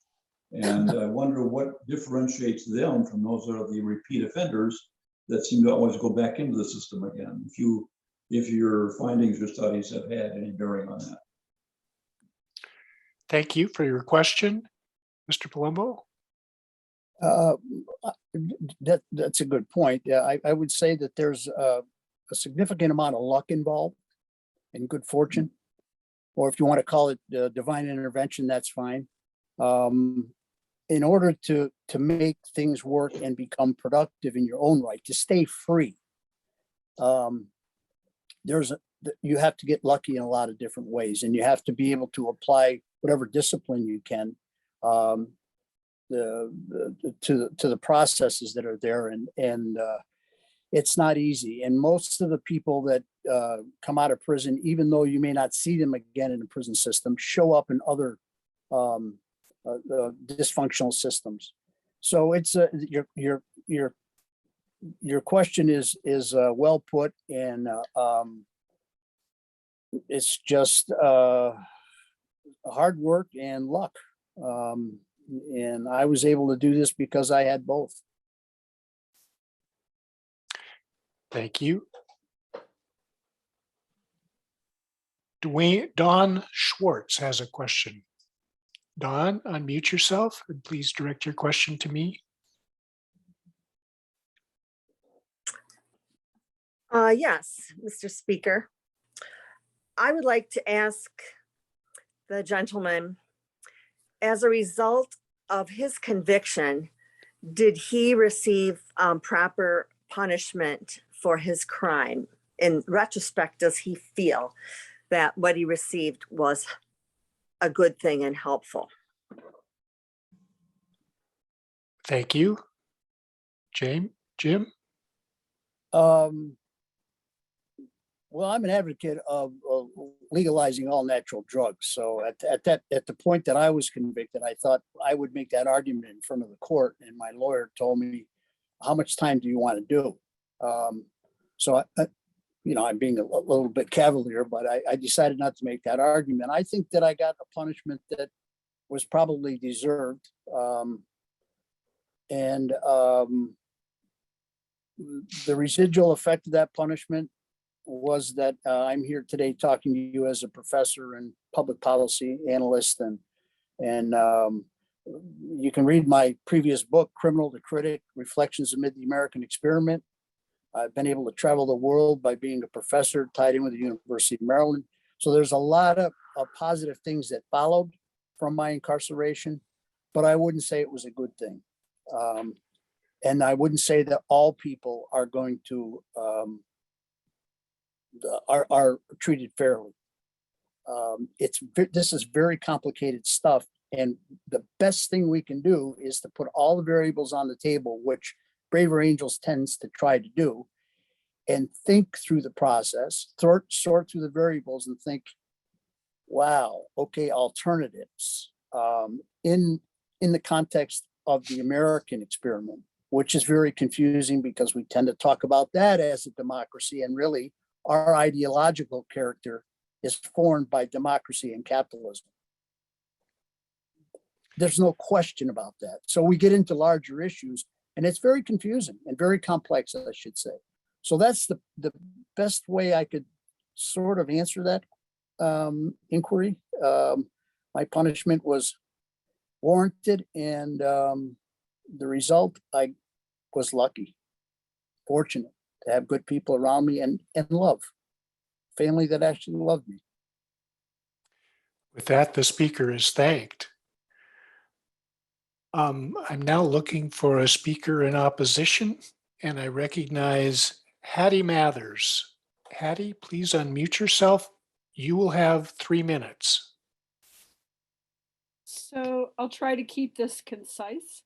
And I wonder what differentiates them from those that are the repeat offenders that seem to always go back into the system again. If your findings or studies have had any bearing on that. Thank you for your question, Mr. Palumbo. That's a good point. Yeah, I would say that there's a significant amount of luck involved and good fortune, or if you want to call it divine intervention, that's fine. In order to make things work and become productive in your own right, to stay free, you have to get lucky in a lot of different ways, and you have to be able to apply whatever discipline you can to the processes that are there, and it's not easy. And most of the people that come out of prison, even though you may not see them again in the prison system, show up in other dysfunctional systems. So it's your question is well put, and it's just hard work and luck. And I was able to do this because I had both. Thank you. Don Schwartz has a question. Don, unmute yourself and please direct your question to me. Yes, Mr. Speaker. I would like to ask the gentleman, as a result of his conviction, did he receive proper punishment for his crime? In retrospect, does he feel that what he received was a good thing and helpful? Thank you. Jim? Well, I'm an advocate of legalizing all natural drugs. So at the point that I was convicted, I thought I would make that argument in front of the court, and my lawyer told me, "How much time do you want to do?" So I'm being a little bit cavalier, but I decided not to make that argument. I think that I got a punishment that was probably deserved, and the residual effect of that punishment was that I'm here today talking to you as a professor and public policy analyst, and you can read my previous book, Criminal to Critic: Reflections Amid the American Experiment. I've been able to travel the world by being a professor tied in with the University of Maryland. So there's a lot of positive things that followed from my incarceration, but I wouldn't say it was a good thing. And I wouldn't say that all people are going to are treated fairly. This is very complicated stuff, and the best thing we can do is to put all the variables on the table, which Braver Angels tends to try to do, and think through the process, sort through the variables, and think, wow, okay, alternatives in the context of the American experiment, which is very confusing because we tend to talk about that as a democracy, and really our ideological character is formed by democracy and capitalism. There's no question about that. So we get into larger issues, and it's very confusing and very complex, I should say. So that's the best way I could sort of answer that inquiry. My punishment was warranted, and the result, I was lucky, fortunate to have good people around me and love, family that actually loved me. With that, the speaker is thanked. I'm now looking for a speaker in opposition, and I recognize Hattie Mathers. Hattie, please unmute yourself. You will have 3 minutes. So I'll try to keep this concise.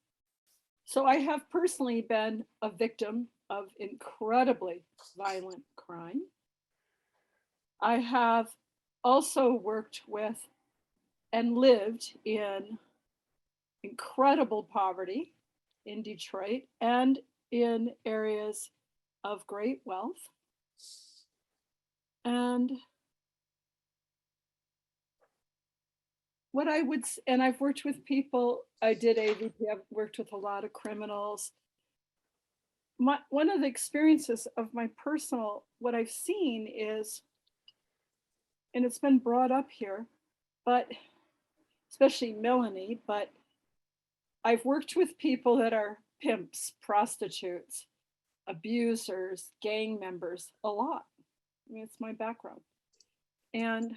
So I have personally been a victim of incredibly violent crime. I have also worked with and lived in incredible poverty in Detroit and in areas of great wealth. And what I would, and I've worked with people, I did AVP, I've worked with a lot of criminals. One of the experiences of my personal, what I've seen is, and it's been brought up here, but especially Melanie, but I've worked with people that are pimps, prostitutes, abusers, gang members, a lot. I mean, it's my background. And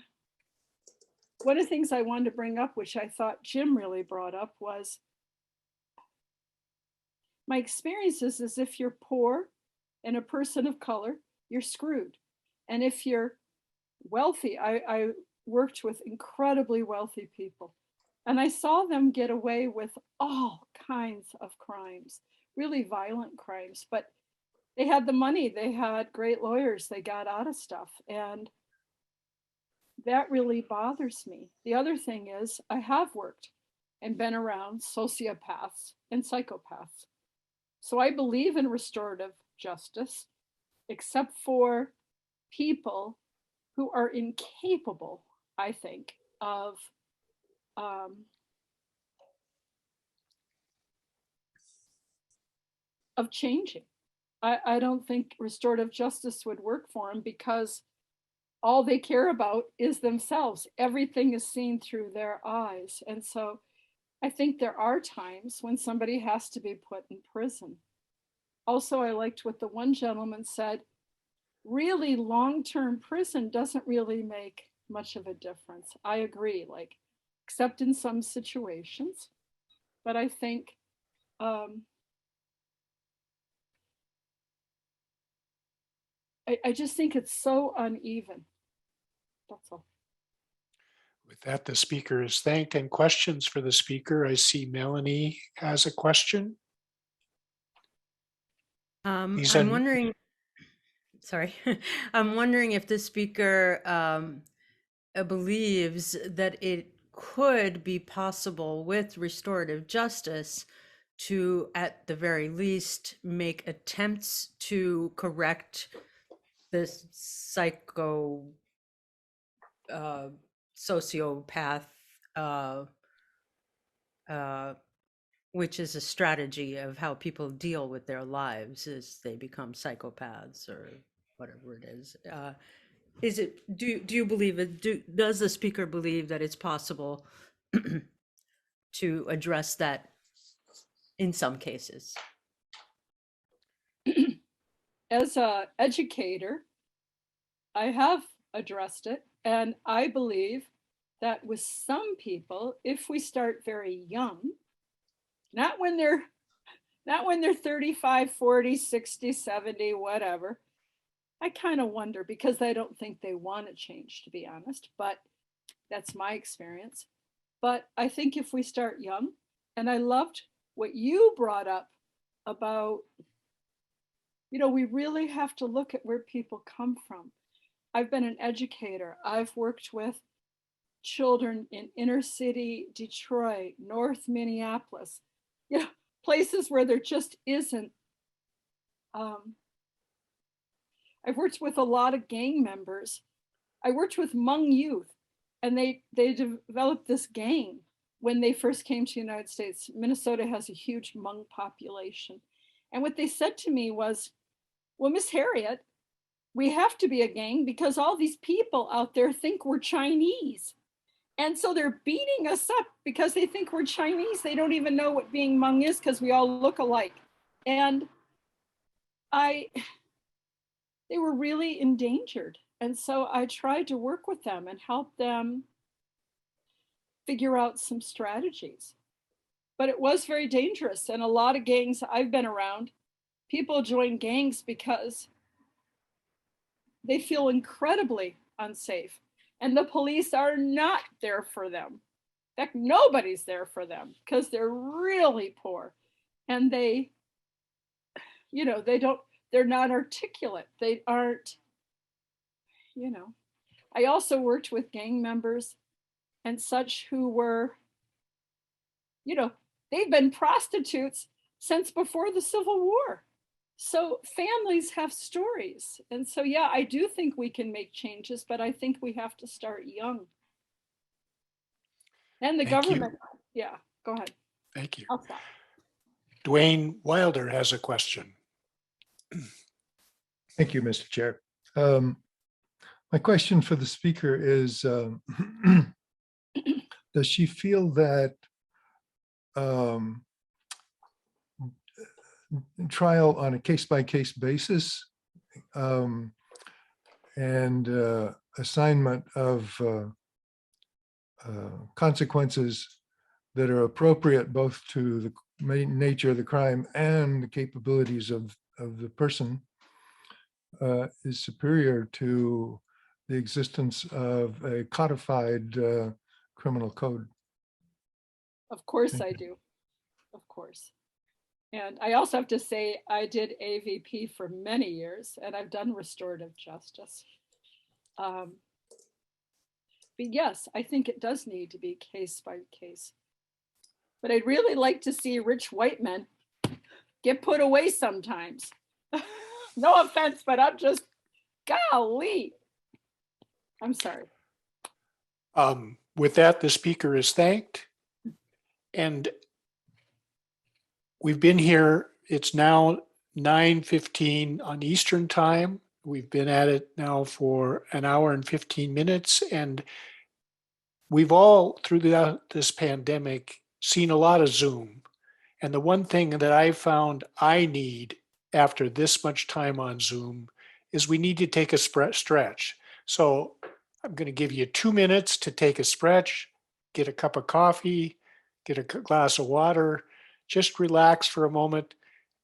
one of the things I wanted to bring up, which I thought Jim really brought up, was my experiences is if you're poor and a person of color, you're screwed. And if you're wealthy, I worked with incredibly wealthy people, and I saw them get away with all kinds of crimes, really violent crimes, but they had the money, they had great lawyers, they got out of stuff. And that really bothers me. The other thing is I have worked and been around sociopaths and psychopaths. So I believe in restorative justice, except for people who are incapable, I think, of changing. I don't think restorative justice would work for them because all they care about is themselves. Everything is seen through their eyes. And so I think there are times when somebody has to be put in prison. Also, I liked what the one gentleman said, really long-term prison doesn't really make much of a difference. I agree, like, except in some situations. But I think I just think it's so uneven. That's all. With that, the speaker is thanked. And questions for the speaker. I see Melanie has a question. I'm wondering, sorry, I'm wondering if the speaker believes that it could be possible with restorative justice to, at the very least, make attempts to correct this sociopath, which is a strategy of how people deal with their lives as they become psychopaths or whatever it is. Is it, do you believe it, does the speaker believe that it's possible to address that in some cases? As an educator, I have addressed it, and I believe that with some people, if we start very young, not when they're 35, 40, 60, 70, whatever. I kind of wonder because I don't think they want to change, to be honest, but that's my experience. But I think if we start young, and I loved what you brought up about, we really have to look at where people come from. I've been an educator. I've worked with children in inner city Detroit, North Minneapolis, places where there just isn't. I've worked with a lot of gang members. I worked with Hmong youth, and they developed this gang when they first came to the United States. Minnesota has a huge Hmong population. And what they said to me was, well, Miss Harriet, we have to be a gang because all these people out there think we're Chinese. And so they're beating us up because they think we're Chinese. They don't even know what being Hmong is because we all look alike. And they were really endangered. And so I tried to work with them and help them figure out some strategies. But it was very dangerous. And a lot of gangs I've been around, people join gangs because they feel incredibly unsafe. And the police are not there for them. In fact, nobody's there for them because they're really poor. And they're not articulate. They aren't, I also worked with gang members and such who were, they've been prostitutes since before the Civil War. So families have stories. And so, yeah, I do think we can make changes, but I think we have to start young. And the government, yeah, go ahead. Thank you. I'll stop. Dwayne Wilder has a question. Thank you, Mr. Chair. My question for the speaker is, does she feel that trial on a case-by-case basis and assignment of consequences that are appropriate both to the nature of the crime and the capabilities of the person is superior to the existence of a codified criminal code? Of course I do. Of course. And I also have to say, I did AVP for many years, and I've done restorative justice. But yes, I think it does need to be case by case. But I'd really like to see rich white men get put away sometimes. No offense, but I'm just, golly. I'm sorry. With that, the speaker is thanked. And we've been here, it's now 9:15 on Eastern time. We've been at it now for an hour and 15 minutes. And we've all, through this pandemic, seen a lot of Zoom. And the one thing that I found I need after this much time on Zoom is we need to take a stretch. So I'm going to give you 2 minutes to take a stretch, get a cup of coffee, get a glass of water, just relax for a moment,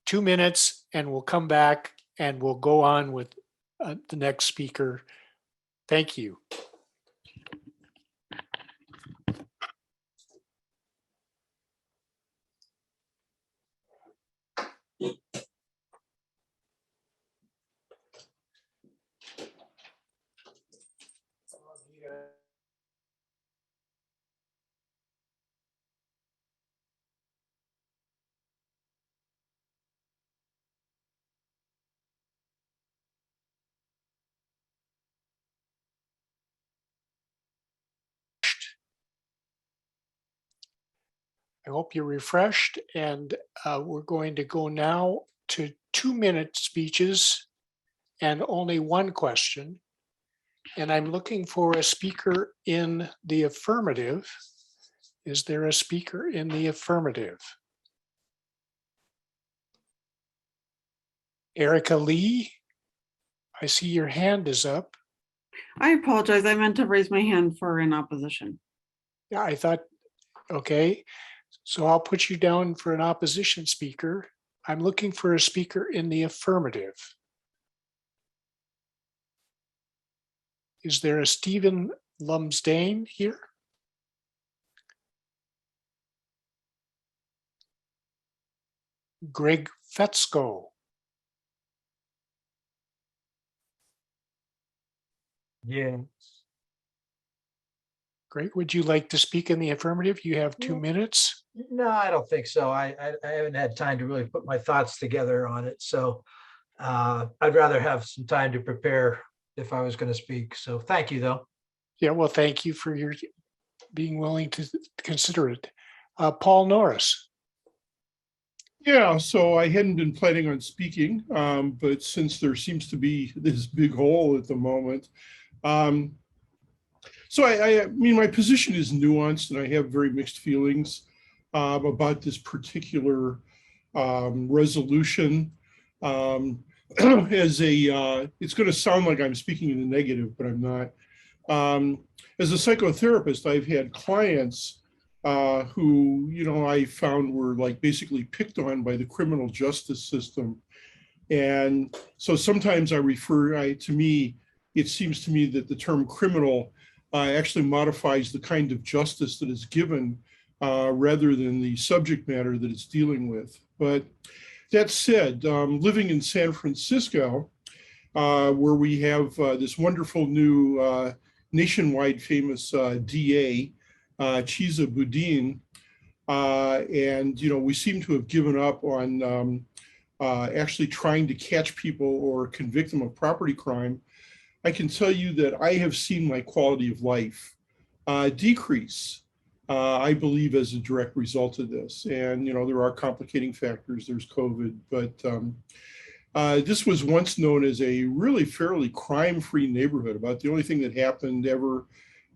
2 minutes, and we'll come back and we'll go on with the next speaker. Thank you. I hope you're refreshed, and we're going to go now to 2-minute speeches and only one question. And I'm looking for a speaker in the affirmative. Is there a speaker in the affirmative? Erica Lee, I see your hand is up. I apologize. I meant to raise my hand for an opposition. Yeah, I thought, okay. So I'll put you down for an opposition speaker. I'm looking for a speaker in the affirmative. Is there a Stephen Lumsdane here? Greg Fetzko. Yeah. Greg, would you like to speak in the affirmative? You have 2 minutes. No, I don't think so. I haven't had time to really put my thoughts together on it. So I'd rather have some time to prepare if I was going to speak. So thank you, though. Yeah, well, thank you for your being willing to consider it. Paul Norris. Yeah, so I hadn't been planning on speaking, but since there seems to be this big hole at the moment, so I mean, my position is nuanced, and I have very mixed feelings about this particular resolution. As a, it's going to sound like I'm speaking in the negative, but I'm not. As a psychotherapist, I've had clients who, you know, I found were like basically picked on by the criminal justice system. And so sometimes I refer, to me, it seems to me that the term criminal actually modifies the kind of justice that is given rather than the subject matter that it's dealing with. But that said, living in San Francisco, where we have this wonderful new nationwide famous DA, Chiza Boudin, and you know, we seem to have given up on actually trying to catch people or convict them of property crime. I can tell you that I have seen my quality of life decrease, I believe, as a direct result of this. And, you know, there are complicating factors. There's COVID, but this was once known as a really fairly crime-free neighborhood. About the only thing that happened ever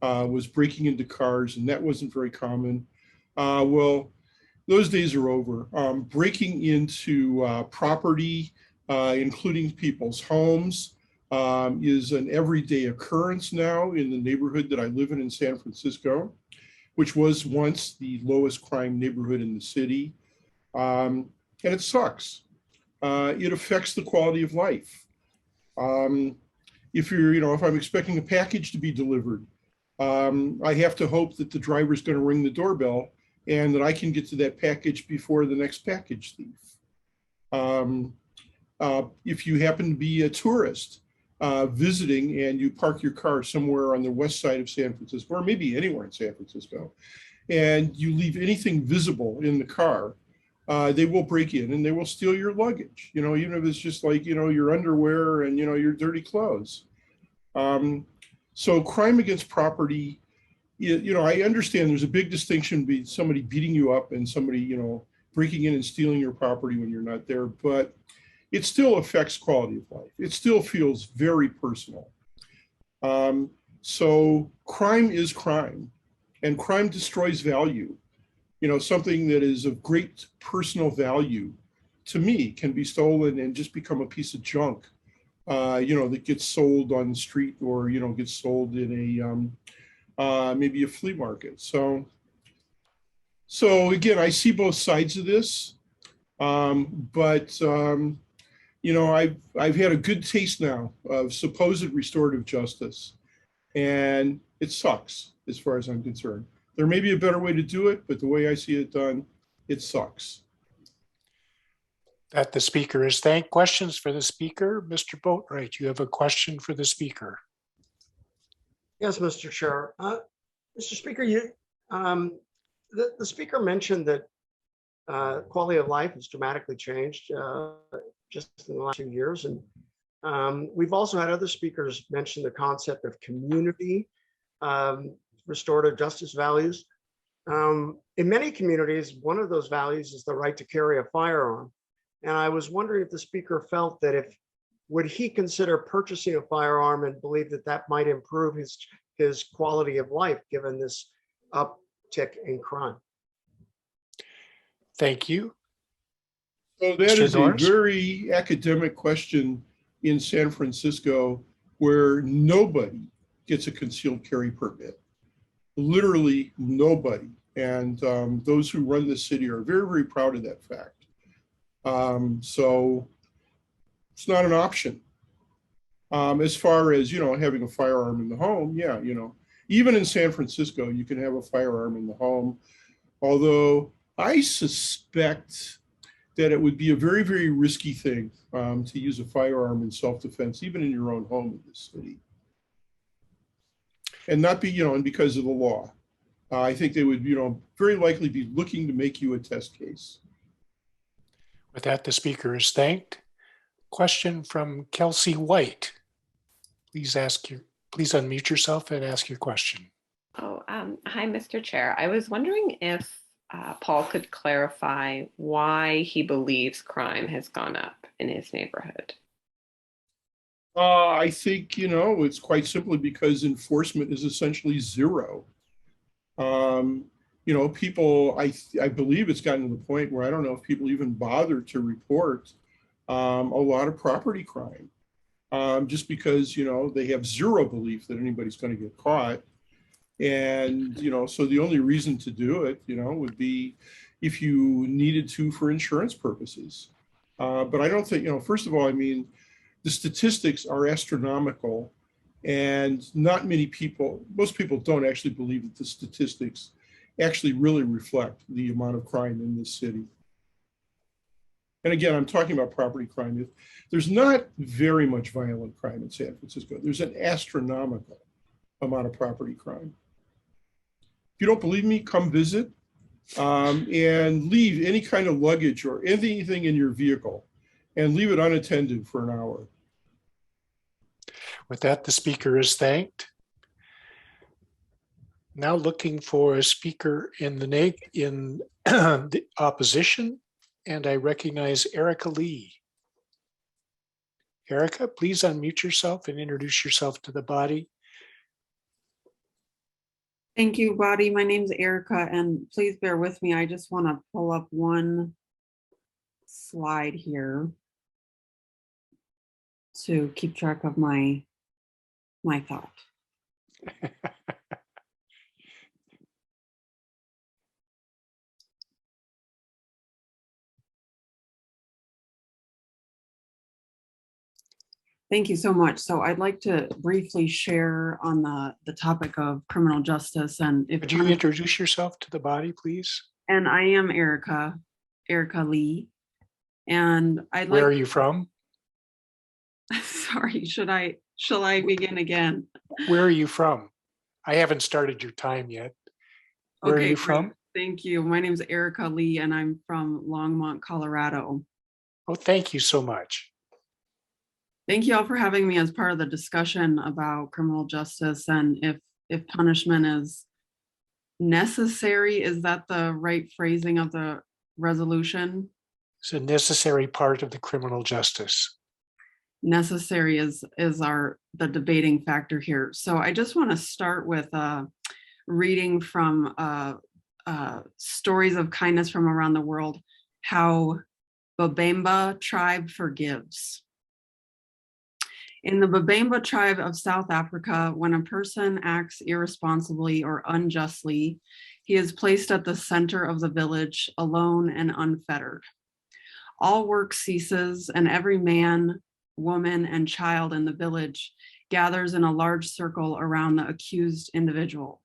was breaking into cars, and that wasn't very common. Well, those days are over. Breaking into property, including people's homes, is an everyday occurrence now in the neighborhood that I live in San Francisco, which was once the lowest crime neighborhood in the city. And it sucks. It affects the quality of life. If you're, you know, if I'm expecting a package to be delivered, I have to hope that the driver's going to ring the doorbell and that I can get to that package before the next package thief. If you happen to be a tourist visiting and you park your car somewhere on the west side of San Francisco, or maybe anywhere in San Francisco, and you leave anything visible in the car, they will break in and they will steal your luggage, you know, even if it's just like, you know, your underwear and, you know, your dirty clothes. So crime against property, I understand there's a big distinction between somebody beating you up and somebody, breaking in and stealing your property when you're not there, but it still affects quality of life. It still feels very personal. So crime is crime, and crime destroys value. Something that is of great personal value to me can be stolen and just become a piece of junk, that gets sold on the street or, gets sold in maybe a flea market. So again, I see both sides of this, but I've had a good taste now of supposed restorative justice, and it sucks as far as I'm concerned. There may be a better way to do it, but the way I see it done, it sucks. That the speaker is thanked. Questions for the speaker? Mr. Boatwright, you have a question for the speaker. Yes, Mr. Chair. Mr. Speaker, the speaker mentioned that quality of life has dramatically changed just in the last 2 years. And we've also had other speakers mention the concept of community restorative justice values. In many communities, one of those values is the right to carry a firearm. And I was wondering if the speaker felt that would he consider purchasing a firearm and believe that that might improve his quality of life given this uptick in crime? Thank you. So that is a very academic question in San Francisco, where nobody gets a concealed carry permit. Literally nobody. And those who run the city are very, very proud of that fact. So it's not an option. As far as, having a firearm in the home, yeah, even in San Francisco, you can have a firearm in the home. Although I suspect that it would be a very, very risky thing to use a firearm in self-defense, even in your own home in this city. And not be, and because of the law. I think they would, very likely be looking to make you a test case. With that, the speaker is thanked. Question from Kelsey White. Please unmute yourself and ask your question. Oh, hi, Mr. Chair. I was wondering if Paul could clarify why he believes crime has gone up in his neighborhood. I think, it's quite simply because enforcement is essentially zero. People, I believe it's gotten to the point where I don't know if people even bother to report a lot of property crime, just because, they have zero belief that anybody's going to get caught. And, so the only reason to do it, would be if you needed to for insurance purposes. But I don't think, first of all, the statistics are astronomical, and not many people, most people don't actually believe that the statistics actually really reflect the amount of crime in this city. And again, I'm talking about property crime. There's not very much violent crime in San Francisco. There's an astronomical amount of property crime. If you don't believe me, come visit and leave any kind of luggage or anything in your vehicle and leave it unattended for an hour. With that, the speaker is thanked. Now looking for a speaker in the opposition, and I recognize Erica Lee. Erica, please unmute yourself and introduce yourself to the body. Thank you, body. My name's Erica, and please bear with me. I just want to pull up one slide here to keep track of my thought. Thank you so much. So I'd like to briefly share on the topic of criminal justice. And if could you introduce yourself to the body, please? And I am Erica Lee. And I'd Where are you from? Sorry, shall I begin again? Where are you from? I haven't started your time yet. Where are you from? Thank you. My name is Erica Lee, and I'm from Longmont, Colorado. Oh, thank you so much. Thank you all for having me as part of the discussion about criminal justice and if punishment is necessary. Is that the right phrasing of the resolution? It's a necessary part of the criminal justice. Necessary is the debating factor here. So I just want to start with reading from stories of kindness from around the world, how Babemba tribe forgives. In the Babemba tribe of South Africa, when a person acts irresponsibly or unjustly, he is placed at the center of the village, alone and unfettered. All work ceases, and every man, woman, and child in the village gathers in a large circle around the accused individual.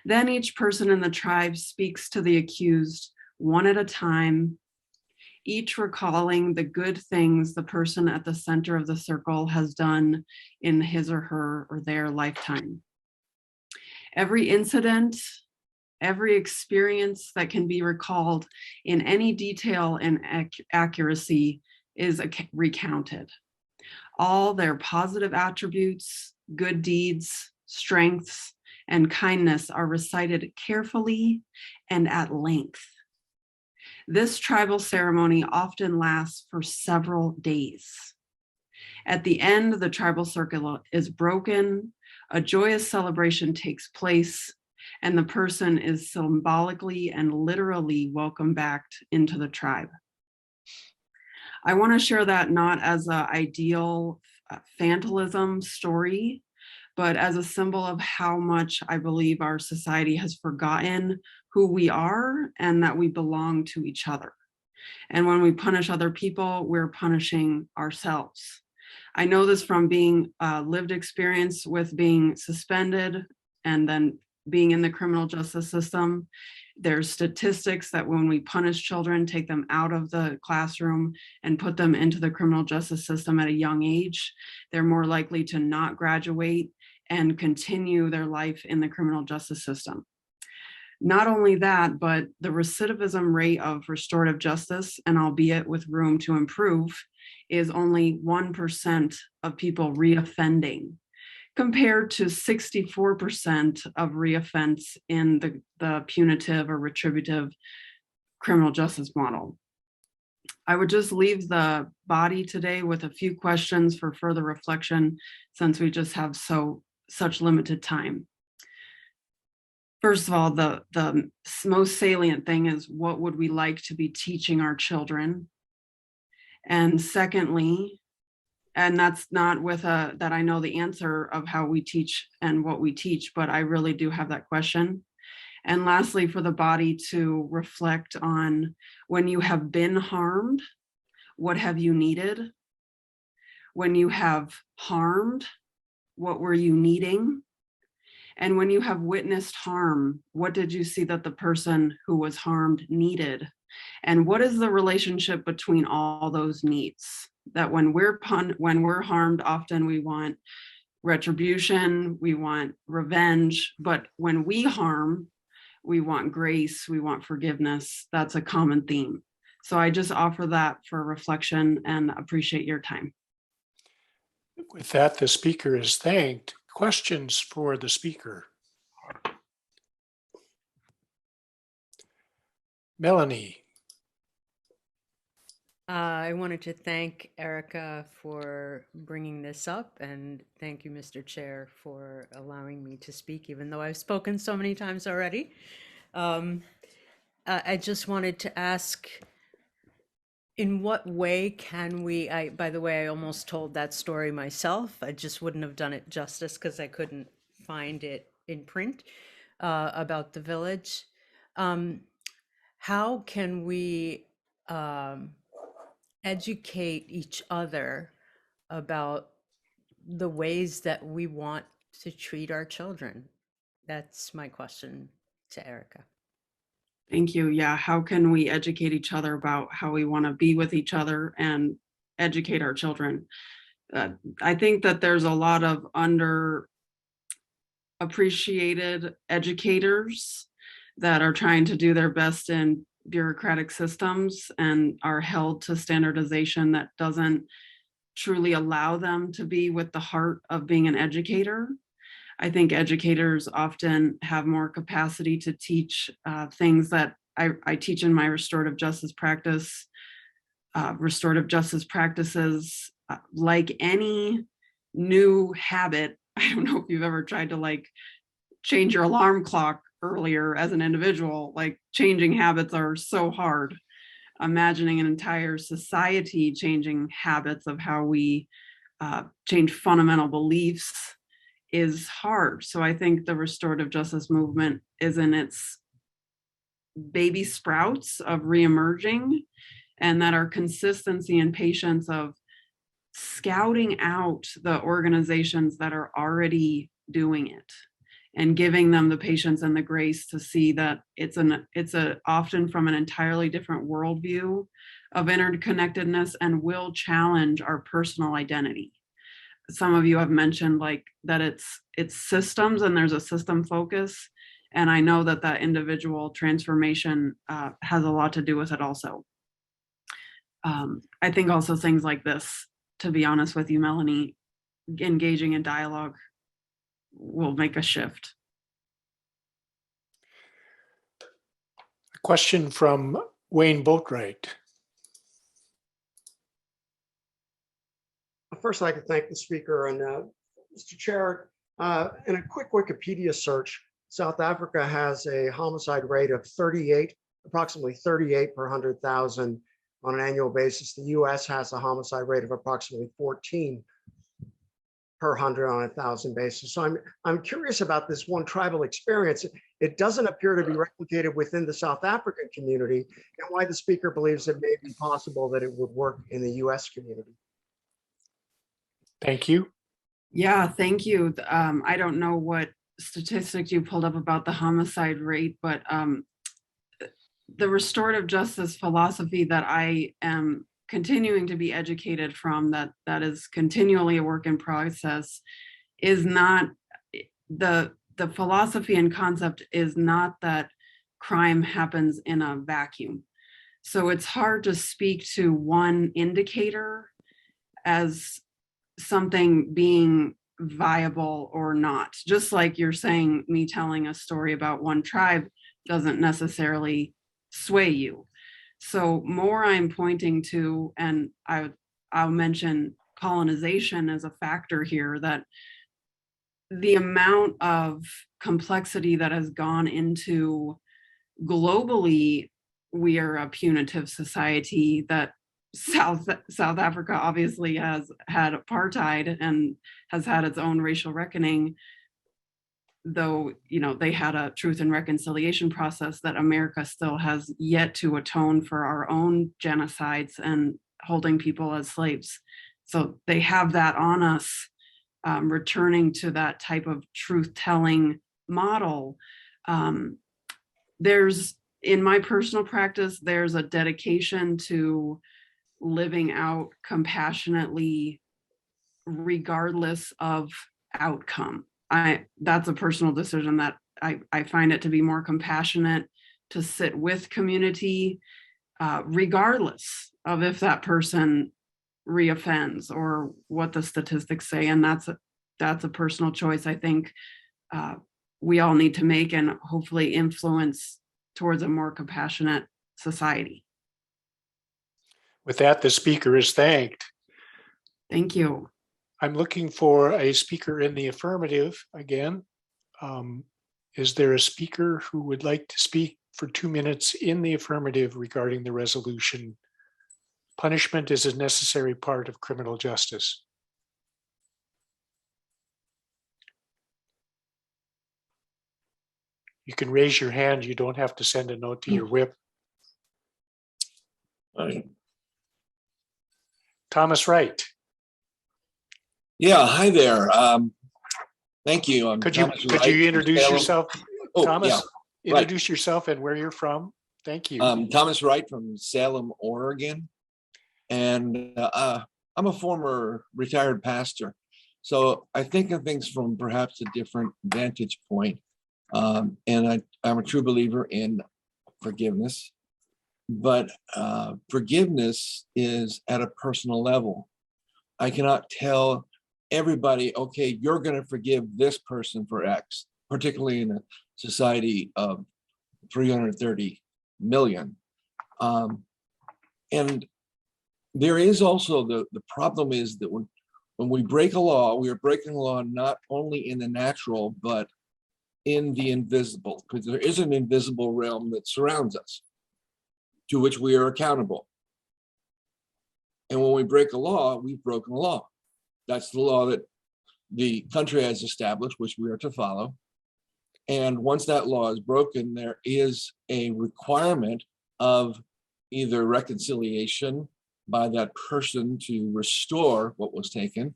Then each person in the tribe speaks to the accused one at a time, each recalling the good things the person at the center of the circle has done in his or her or their lifetime. Every incident, every experience that can be recalled in any detail and accuracy is recounted. All their positive attributes, good deeds, strengths, and kindness are recited carefully and at length. This tribal ceremony often lasts for several days. At the end, the tribal circle is broken, a joyous celebration takes place, and the person is symbolically and literally welcomed back into the tribe. I want to share that not as an ideal fantasism story, but as a symbol of how much I believe our society has forgotten who we are and that we belong to each other. And when we punish other people, we're punishing ourselves. I know this from being lived experience with being suspended and then being in the criminal justice system. There's statistics that when we punish children, take them out of the classroom and put them into the criminal justice system at a young age, they're more likely to not graduate and continue their life in the criminal justice system. Not only that, but the recidivism rate of restorative justice, and albeit with room to improve, is only 1% of people reoffending, compared to 64% of reoffense in the punitive or retributive criminal justice model. I would just leave the body today with a few questions for further reflection, since we just have such limited time. First of all, the most salient thing is, what would we like to be teaching our children? And secondly, and that's not with that I know the answer of how we teach and what we teach, but I really do have that question. And lastly, for the body to reflect on, when you have been harmed, what have you needed? When you have harmed, what were you needing? And when you have witnessed harm, what did you see that the person who was harmed needed? And what is the relationship between all those needs? That when we're harmed, often we want retribution, we want revenge, but when we harm, we want grace, we want forgiveness. That's a common theme. So I just offer that for reflection and appreciate your time. With that, the speaker is thanked. Questions for the speaker? Melanie. I wanted to thank Erica for bringing this up, and thank you, Mr. Chair, for allowing me to speak, even though I've spoken so many times already. I just wanted to ask, in what way can we, by the way, I almost told that story myself. I just wouldn't have done it justice because I couldn't find it in print, about the village. How can we educate each other about the ways that we want to treat our children? That's my question to Erica. Thank you. Yeah, how can we educate each other about how we want to be with each other and educate our children? I think that there's a lot of underappreciated educators that are trying to do their best in bureaucratic systems and are held to standardization that doesn't truly allow them to be with the heart of being an educator. I think educators often have more capacity to teach things that I teach in my restorative justice practice. Restorative justice practices, like any new habit. I don't know if you've ever tried to like change your alarm clock earlier as an individual. Like changing habits are so hard. Imagining an entire society changing habits of how we change fundamental beliefs is hard. So I think the restorative justice movement is in its baby sprouts of reemerging, and that our consistency and patience of scouting out the organizations that are already doing it and giving them the patience and the grace to see that it's often from an entirely different worldview of interconnectedness and will challenge our personal identity. Some of you have mentioned like that it's systems and there's a system focus. And I know that that individual transformation has a lot to do with it also. I think also things like this, to be honest with you, Melanie, engaging in dialogue will make a shift. A question from Wayne Boatwright. First, I'd like to thank the speaker and Mr. Chair. In a quick Wikipedia search, South Africa has a homicide rate of 38, approximately 38 per 100,000 on an annual basis. The US has a homicide rate of approximately 14 per 100 on 1,000 basis. So I'm curious about this one tribal experience. It doesn't appear to be replicated within the South African community, and why the speaker believes it may be possible that it would work in the US community. Thank you. Yeah, thank you. I don't know what statistics you pulled up about the homicide rate, but the restorative justice philosophy that I am continuing to be educated from, that is continually a work in process, is not the philosophy and concept is not that crime happens in a vacuum. So it's hard to speak to one indicator as something being viable or not. Just like you're saying, me telling a story about one tribe doesn't necessarily sway you. So more I'm pointing to, and I'll mention colonization as a factor here, that the amount of complexity that has gone into globally, we are a punitive society, that South Africa obviously has had apartheid and has had its own racial reckoning, though, you know, they had a truth and reconciliation process that America still has yet to atone for our own genocides and holding people as slaves. So they have that on us, returning to that type of truth-telling model. In my personal practice, there's a dedication to living out compassionately regardless of outcome. That's a personal decision that I find it to be more compassionate to sit with community regardless of if that person reoffends or what the statistics say. And that's a personal choice I think we all need to make and hopefully influence towards a more compassionate society. With that, the speaker is thanked. Thank you. I'm looking for a speaker in the affirmative again. Is there a speaker who would like to speak for 2 minutes in the affirmative regarding the resolution? Punishment is a necessary part of criminal justice. You can raise your hand. You don't have to send a note to your whip. Thomas Wright. Yeah, hi there. Thank you. I'm Could Thomas you Wright introduce from yourself, Oh, Thomas? yeah, right. Introduce yourself and where you're from. Thank you. Thomas Wright from Salem, Oregon, and I'm a former retired pastor, so I think of things from perhaps a different vantage point. And I'm a true believer in forgiveness, but forgiveness is at a personal level. I cannot tell everybody, okay, you're going to forgive this person for X, particularly in a society of 330 million. And there is also the problem is that when we break a law, we are breaking a law not only in the natural, but in the invisible, because there is an invisible realm that surrounds us, to which we are accountable. And when we break a law, we've broken a law. That's the law that the country has established, which we are to follow. And once that law is broken, there is a requirement of either reconciliation by that person to restore what was taken,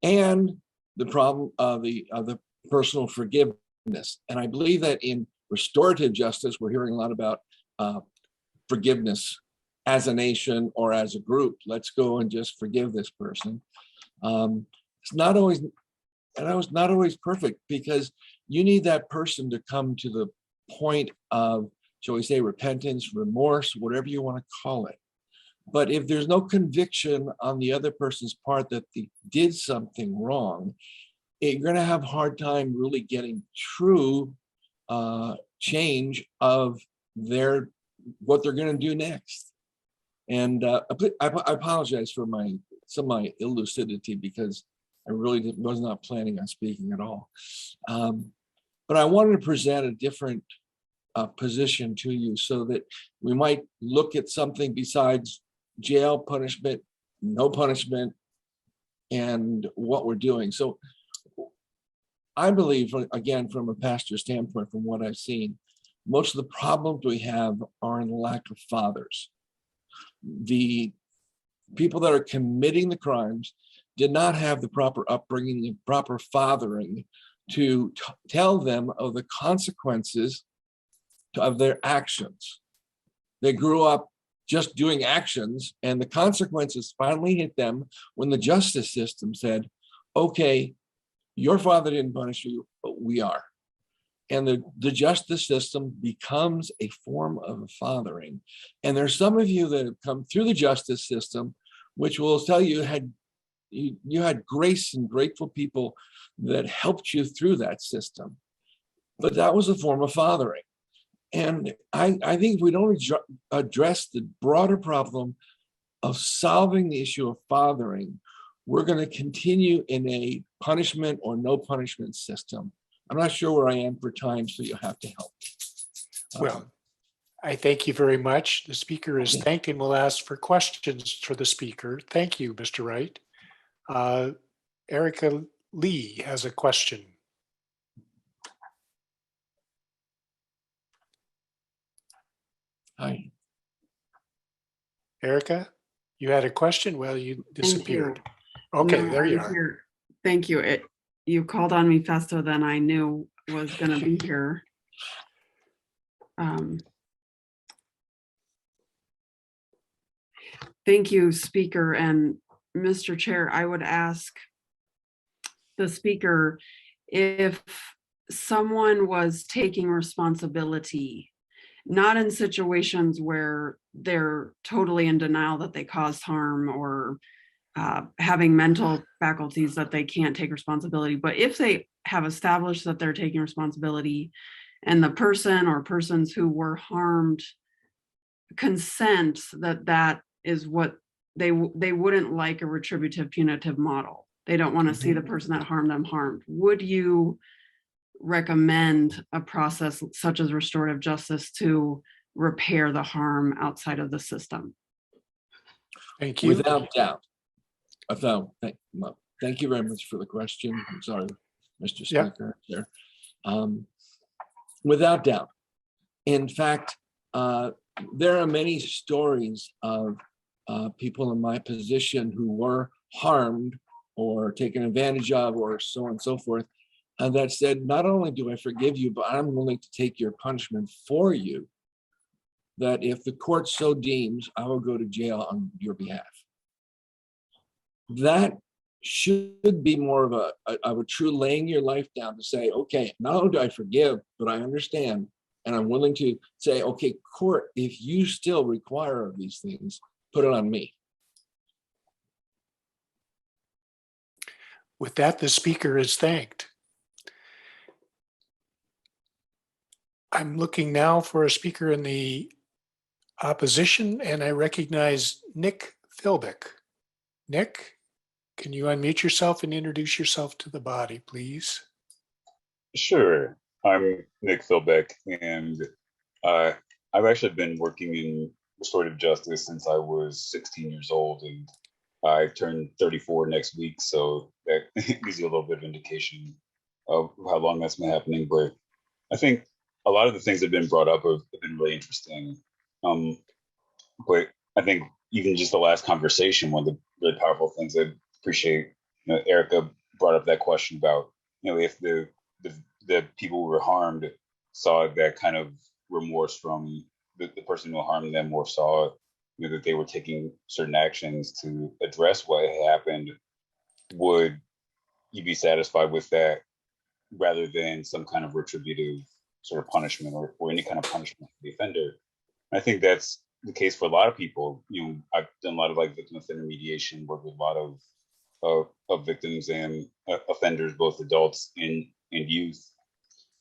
and the problem of the personal forgiveness. And I believe that in restorative justice, we're hearing a lot about forgiveness as a nation or as a group. Let's go and just forgive this person. It's not always, and I was not always perfect, because you need that person to come to the point of, shall we say, repentance, remorse, whatever you want to call it. But if there's no conviction on the other person's part that they did something wrong, you're going to have a hard time really getting true change of what they're going to do next. And I apologize for some of my illucidity, because I really was not planning on speaking at all. But I wanted to present a different position to you, so that we might look at something besides jail, punishment, no punishment, and what we're doing. So I believe, again, from a pastor standpoint, from what I've seen, most of the problems we have are in the lack of fathers. The people that are committing the crimes did not have the proper upbringing and proper fathering to tell them of the consequences of their actions. They grew up just doing actions, and the consequences finally hit them when the justice system said, okay, your father didn't punish you, but we are. And the justice system becomes a form of fathering. And there's some of you that have come through the justice system, which will tell you you had grace and grateful people that helped you through that system. But that was a form of fathering. And I think if we don't address the broader problem of solving the issue of fathering, we're going to continue in a punishment or no punishment system. I'm not sure where I am for time, so you'll have to help. Well, I thank you very much. The speaker is thanked, and we'll ask for questions for the speaker. Thank you, Mr. Wright. Erica Lee has a question. Hi. Erica, you had a question? Well, you disappeared. Thank you. Okay, No, there you I'm are. here. Thank you. You called on me faster than I knew was going to be here. Thank you, Speaker. And Mr. Chair, I would ask the Speaker if someone was taking responsibility, not in situations where they're totally in denial that they caused harm or having mental faculties that they can't take responsibility, but if they have established that they're taking responsibility and the person or persons who were harmed consent that that is what they wouldn't like a retributive punitive model. They don't want to see the person that harmed them harmed. Would you recommend a process such as restorative justice to repair the harm outside of the system? Thank you. Without doubt. Thank you very much for the question. I'm sorry, Mr. Speaker. There. Without doubt. In fact, there are many stories of people in my position who were harmed or taken advantage of or so on and so forth, and that said, not only do I forgive you, but I'm willing to take your punishment for you, that if the court so deems, I will go to jail on your behalf. That should be more of a true laying your life down to say, okay, not only do I forgive, but I understand, and I'm willing to say, okay, court, if you still require of these things, put it on me. With that, the speaker is thanked. I'm looking now for a speaker in the opposition, and I recognize Nick Philbick. Nick, can you unmute yourself and introduce yourself to the body, please? Sure. I'm Nick Philbeck, and I've actually been working in restorative justice since I was 16 years old, and I turned 34 next week, so that gives you a little bit of indication of how long that's been happening. But I think a lot of the things that have been brought up have been really interesting. But I think even just the last conversation, one of the really powerful things I appreciate, Erica brought up that question about, if the people who were harmed saw that kind of remorse from the person who harmed them, or saw, that they were taking certain actions to address what had happened, would you be satisfied with that rather than some kind of retributive sort of punishment or any kind of punishment for the offender? I think that's the case for a lot of people. I've done a lot of like victim offender mediation, worked with a lot of victims and offenders, both adults and youth.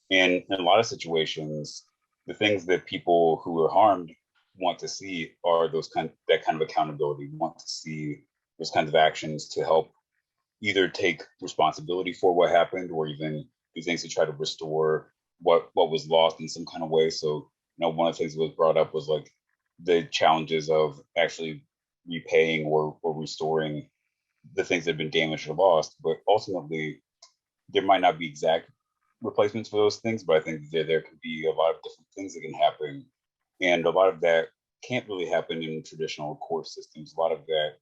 And in a lot of situations, the things that people who are harmed want to see are that kind of accountability, want to see those kinds of actions to help either take responsibility for what happened, or even do things to try to restore what was lost in some kind of way. So, one of the things that was brought up was like the challenges of actually repaying or restoring the things that have been damaged or lost. But ultimately, there might not be exact replacements for those things, but I think there could be a lot of different things that can happen. And a lot of that can't really happen in traditional court systems. A lot of that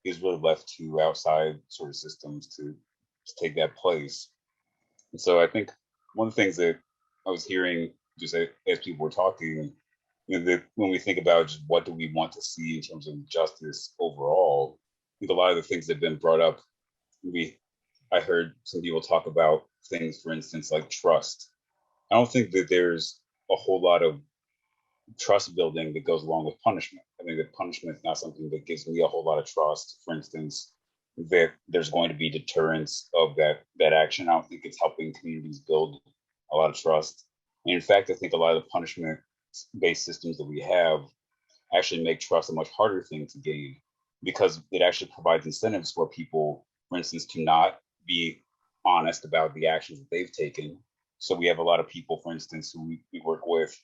is really left to outside sort of systems to take that place. And so I think one of the things that I was hearing just as people were talking, that when we think about just what do we want to see in terms of justice overall, I think a lot of the things that have been brought up, I heard some people talk about things, for instance, like trust. I don't think that there's a whole lot of trust building that goes along with punishment. I think that punishment is not something that gives me a whole lot of trust. For instance, that there's going to be deterrence of that action. I don't think it's helping communities build a lot of trust. And in fact, I think a lot of the punishment-based systems that we have actually make trust a much harder thing to gain, because it actually provides incentives for people, for instance, to not be honest about the actions that they've taken. So we have a lot of people, for instance, who we work with,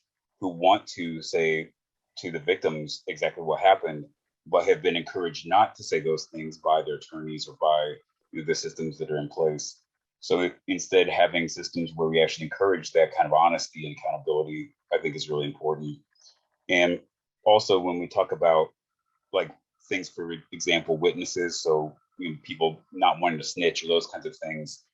who want to say to the victims exactly what happened, but have been encouraged not to say those things by their attorneys or by the systems that are in place. So instead, having systems where we actually encourage that kind of honesty and accountability, I think is really important. And also when we talk about like things, for example, witnesses, so people not wanting to snitch or those kinds of things,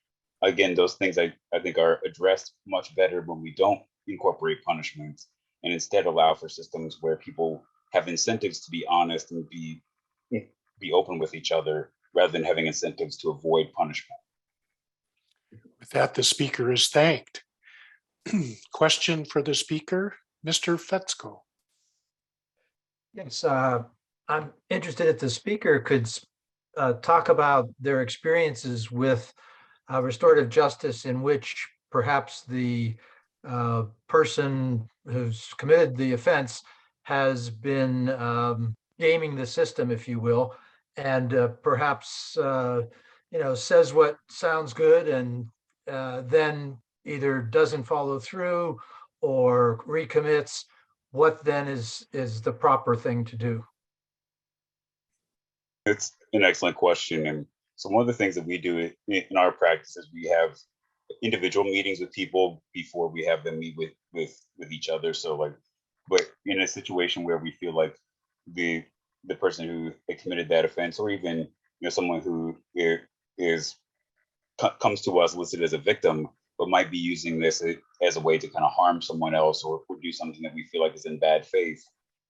again, those things I think are addressed much better when we don't incorporate punishment and instead allow for systems where people have incentives to be honest and be open with each other, rather than having incentives to avoid punishment. With that, the speaker is thanked. Question for the speaker, Mr. Fetzko. Yes, I'm interested if the speaker could talk about their experiences with restorative justice in which perhaps the person who's committed the offense has been gaming the system, if you will, and perhaps says what sounds good and then either doesn't follow through or recommits. What then is the proper thing to do? It's an excellent question. And so one of the things that we do in our practice is we have individual meetings with people before we have them meet with each other. So like, but in a situation where we feel like the person who committed that offense, or even someone who comes to us listed as a victim, but might be using this as a way to kind of harm someone else or do something that we feel like is in bad faith,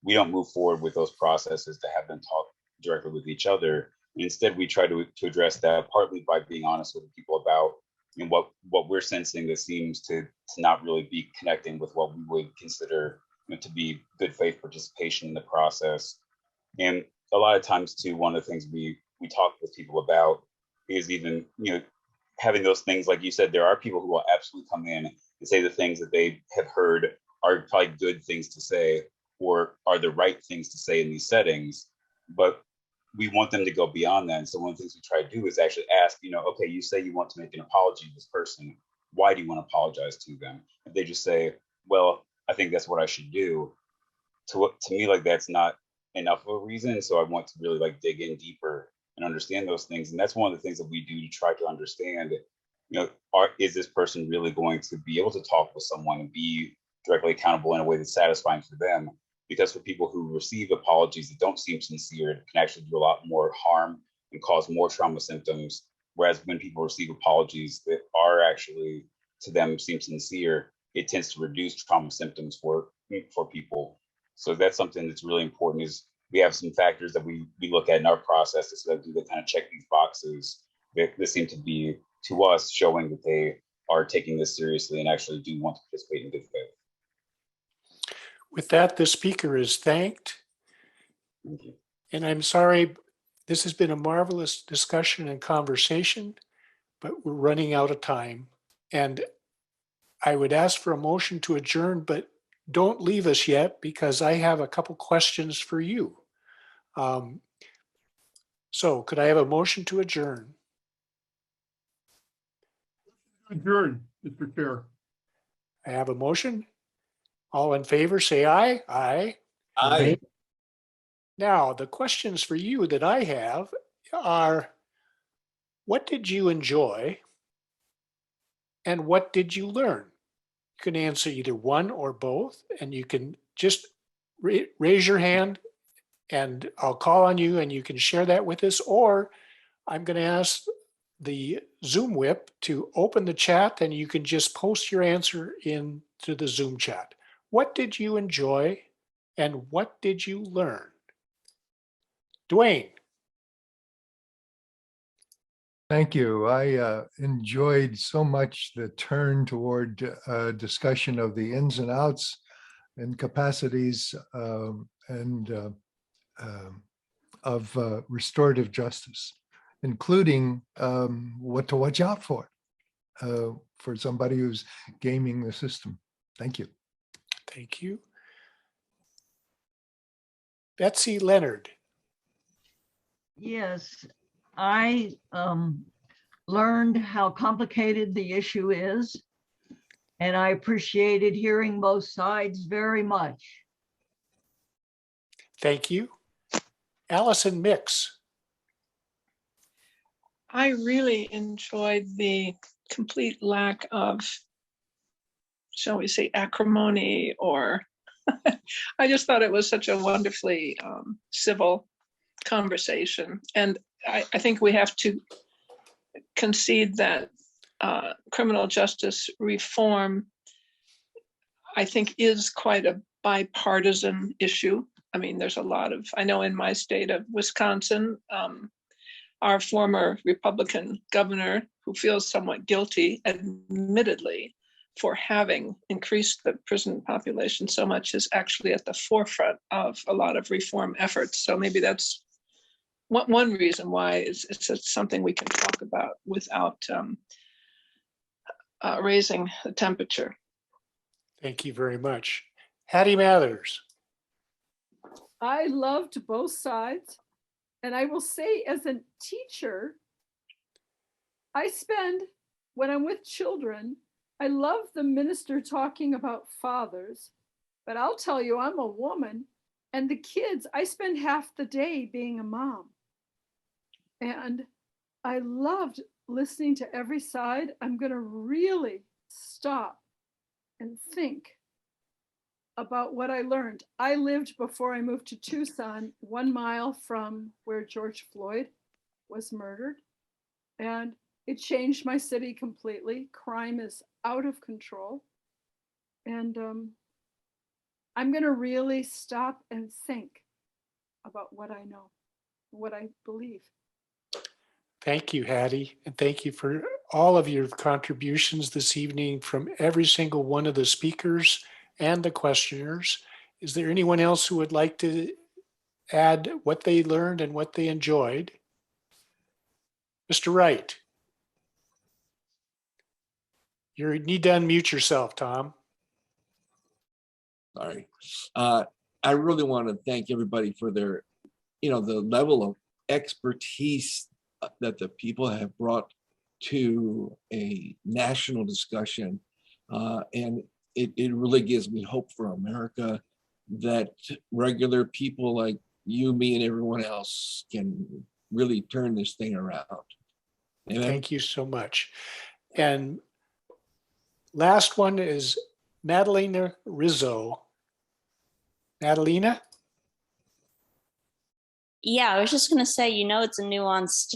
we don't move forward with those processes to have them talk directly with each other. Instead, we try to address that partly by being honest with people about what we're sensing that seems to not really be connecting with what we would consider to be good faith participation in the process. And a lot of times too, one of the things we talk with people about is even having those things, like you said, there are people who will absolutely come in and say the things that they have heard are probably good things to say or are the right things to say in these settings, but we want them to go beyond that. And so one of the things we try to do is actually ask, okay, you say you want to make an apology to this person. Why do you want to apologize to them? If they just say, well, I think that's what I should do, to me, like, that's not enough of a reason. So I want to really like dig in deeper and understand those things. And that's one of the things that we do to try to understand, is this person really going to be able to talk with someone and be directly accountable in a way that's satisfying for them? Because for people who receive apologies that don't seem sincere, it can actually do a lot more harm and cause more trauma symptoms. Whereas when people receive apologies that are actually to them seem sincere, it tends to reduce trauma symptoms for people. So that's something that's really important. Is we have some factors that we look at in our processes that do the kind of check these boxes that seem to be, to us, showing that they are taking this seriously and actually do want to participate in good faith. With that, the speaker is thanked. And I'm sorry, this has been a marvelous discussion and conversation, but we're running out of time. And I would ask for a motion to adjourn, but don't leave us yet because I have a couple questions for you. So could I have a motion to adjourn? Adjourn, Mr. Chair. I have a motion. All in favor, say aye. Aye. Aye. Now, the questions for you that I have are, what did you enjoy and what did you learn? You can answer either one or both, and you can just raise your hand and I'll call on you and you can share that with us, or I'm going to ask the Zoom whip to open the chat and you can just post your answer into the Zoom chat. What did you enjoy and what did you learn? Dwayne. Thank you. I enjoyed so much the turn toward discussion of the ins and outs and capacities of restorative justice, including what to watch out for somebody who's gaming the system. Thank you. Thank you. Betsy Leonard. Yes, I learned how complicated the issue is, and I appreciated hearing both sides very much. Thank you. Allison Mix. I really enjoyed the complete lack of, shall we say, acrimony, or I just thought it was such a wonderfully civil conversation. And I think we have to concede that criminal justice reform, I think, is quite a bipartisan issue. I mean, there's a lot of, I know in my state of Wisconsin, our former Republican governor, who feels somewhat guilty, admittedly, for having increased the prison population so much, is actually at the forefront of a lot of reform efforts. So maybe that's one reason why it's something we can talk about without raising the temperature. Thank you very much. Hattie Mathers. I loved both sides. And I will say, as a teacher, when I'm with children, I love the minister talking about fathers, but I'll tell you, I'm a woman, and the kids, I spend half the day being a mom. And I loved listening to every side. I'm going to really stop and think about what I learned. I lived, before I moved to Tucson, 1 mile from where George Floyd was murdered. And it changed my city completely. Crime is out of control. And I'm going to really stop and think about what I know, what I believe. Thank you, Hattie. And thank you for all of your contributions this evening from every single one of the speakers and the questioners. Is there anyone else who would like to add what they learned and what they enjoyed? Mr. Wright. You need to unmute yourself, Tom. Sorry. I really want to thank everybody for their, the level of expertise that the people have brought to a national discussion. And it really gives me hope for America that regular people like you, me, and everyone else can really turn this thing around. Amen. Thank you so much. And last one is Madalena Rizzo. Madalena? Yeah, I was just going to say, it's a nuanced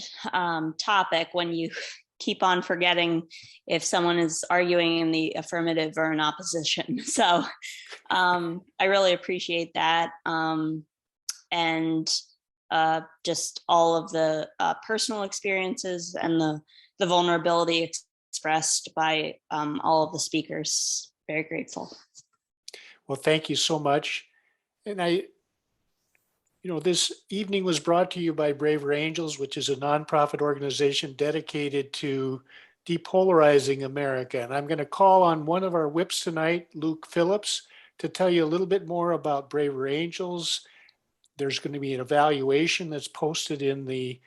topic when you keep on forgetting if someone is arguing in the affirmative or in opposition. So I really appreciate that. And just all of the personal experiences and the vulnerability expressed by all of the speakers. Very grateful. Well, thank you so much. And this evening was brought to you by Braver Angels, which is a nonprofit organization dedicated to depolarizing America. And I'm going to call on one of our whips tonight, Luke Phillips, to tell you a little bit more about Braver Angels. There's going to be an evaluation that's posted in the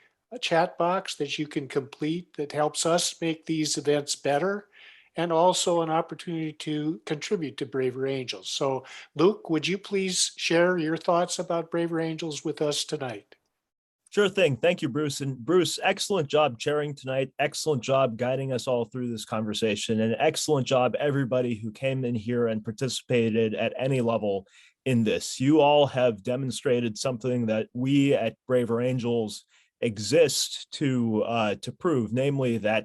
chat box that you can complete that helps us make these events better, and also an opportunity to contribute to Braver Angels. So Luke, would you please share your thoughts about Braver Angels with us tonight? Sure thing. Thank you, Bruce. And Bruce, excellent job chairing tonight. Excellent job guiding us all through this conversation. And excellent job, everybody who came in here and participated at any level in this. You all have demonstrated something that we at Braver Angels exist to prove, namely that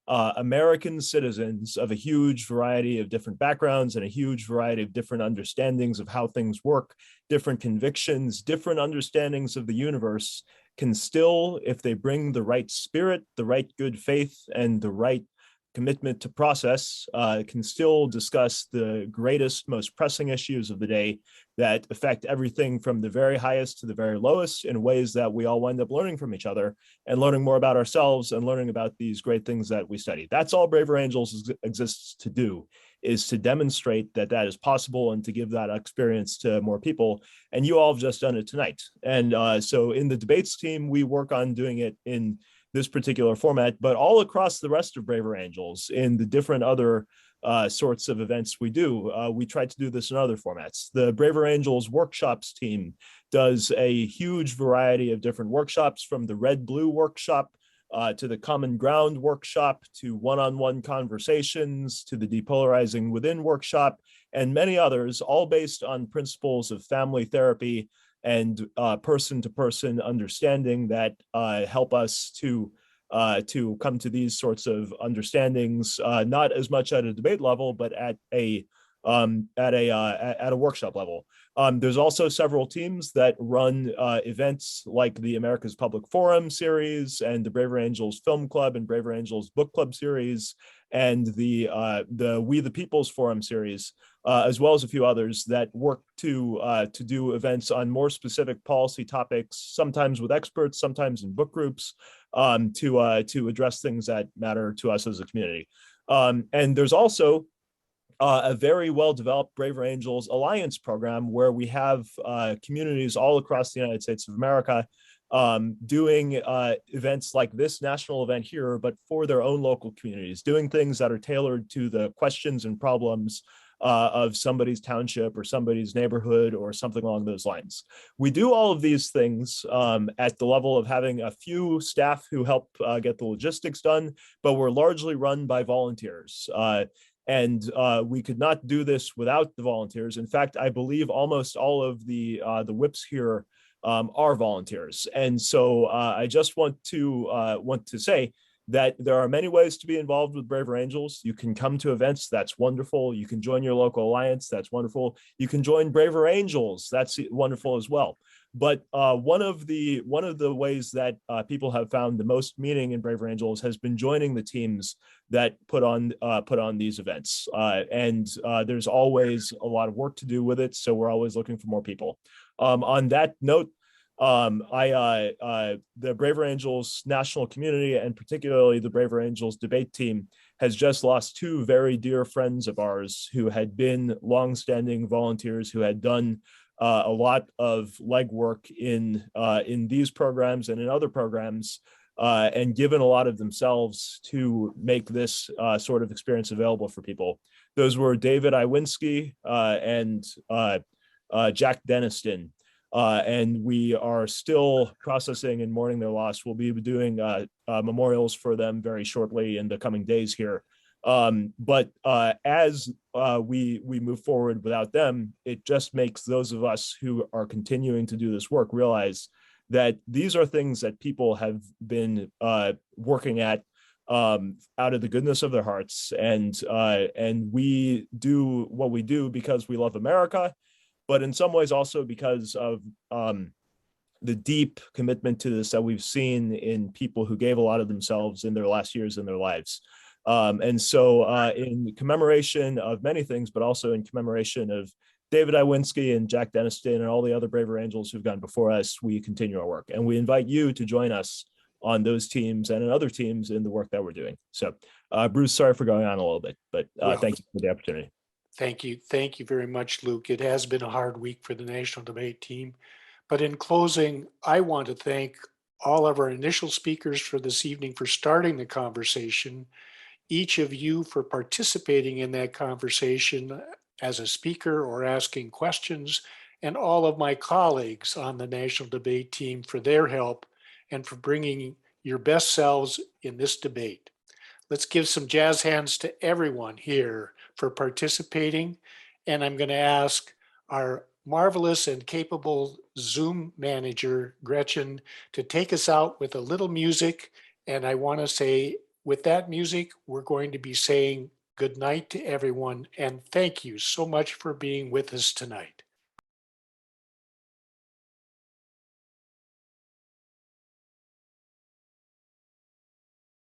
American citizens of a huge variety of different backgrounds and a huge variety of different understandings of how things work, different convictions, different understandings of the universe can still, if they bring the right spirit, the right good faith, and the right commitment to process, can still discuss the greatest, most pressing issues of the day that affect everything from the very highest to the very lowest in ways that we all wind up learning from each other and learning more about ourselves and learning about these great things that we study. That's all Braver Angels exists to do, is to demonstrate that that is possible and to give that experience to more people. And you all have just done it tonight. And so in the debates team, we work on doing it in this particular format, but all across the rest of Braver Angels in the different other sorts of events we do. We try to do this in other formats. The Braver Angels workshops team does a huge variety of different workshops, from the red-blue workshop to the common ground workshop, to one-on-one conversations, to the depolarizing within workshop, and many others, all based on principles of family therapy and person-to-person understanding that help us to come to these sorts of understandings, not as much at a debate level, but at a workshop level. There's also several teams that run events like the America's Public Forum series and the Braver Angels Film Club and Braver Angels Book Club series and the We the People's Forum series, as well as a few others that work to do events on more specific policy topics, sometimes with experts, sometimes in book groups, to address things that matter to us as a community. And there's also a very well-developed Braver Angels Alliance program where we have communities all across the United States of America doing events like this national event here, but for their own local communities, doing things that are tailored to the questions and problems of somebody's township or somebody's neighborhood or something along those lines. We do all of these things at the level of having a few staff who help get the logistics done, but we're largely run by volunteers. And we could not do this without the volunteers. In fact, I believe almost all of the whips here are volunteers. And so I just want to say that there are many ways to be involved with Braver Angels. You can come to events, that's wonderful. You can join your local alliance, that's wonderful. You can join Braver Angels, that's wonderful as well. But one of the ways that people have found the most meaning in Braver Angels has been joining the teams that put on these events. And there's always a lot of work to do with it, so we're always looking for more people. On that note, The Braver Angels national community, and particularly the Braver Angels debate team, has just lost two very dear friends of ours who had been longstanding volunteers who had done a lot of legwork in these programs and in other programs, and given a lot of themselves to make this sort of experience available for people. Those were David Iwinski and Jack Deniston. And we are still processing and mourning their loss. We'll be doing memorials for them very shortly in the coming days here. But as we move forward without them, it just makes those of us who are continuing to do this work realize that these are things that people have been working at out of the goodness of their hearts. And we do what we do because we love America, but in some ways also because of the deep commitment to this that we've seen in people who gave a lot of themselves in their last years in their lives. And so in commemoration of many things, but also in commemoration of David Iwinski and Jack Deniston and all the other Braver Angels who've gone before us, we continue our work. And we invite you to join us on those teams and in other teams in the work that we're doing. So Bruce, sorry for going on a little bit, but thank you for the opportunity. Thank you. Thank you very much, Luke. It has been a hard week for the National Debate Team. But in closing, I want to thank all of our initial speakers for this evening for starting the conversation, each of you for participating in that conversation as a speaker or asking questions, and all of my colleagues on the National Debate Team for their help and for bringing your best selves in this debate. Let's give some jazz hands to everyone here for participating. And I'm going to ask our marvelous and capable Zoom manager, Gretchen, to take us out with a little music. And I want to say, with that music, we're going to be saying good night to everyone. And thank you so much for being with us tonight.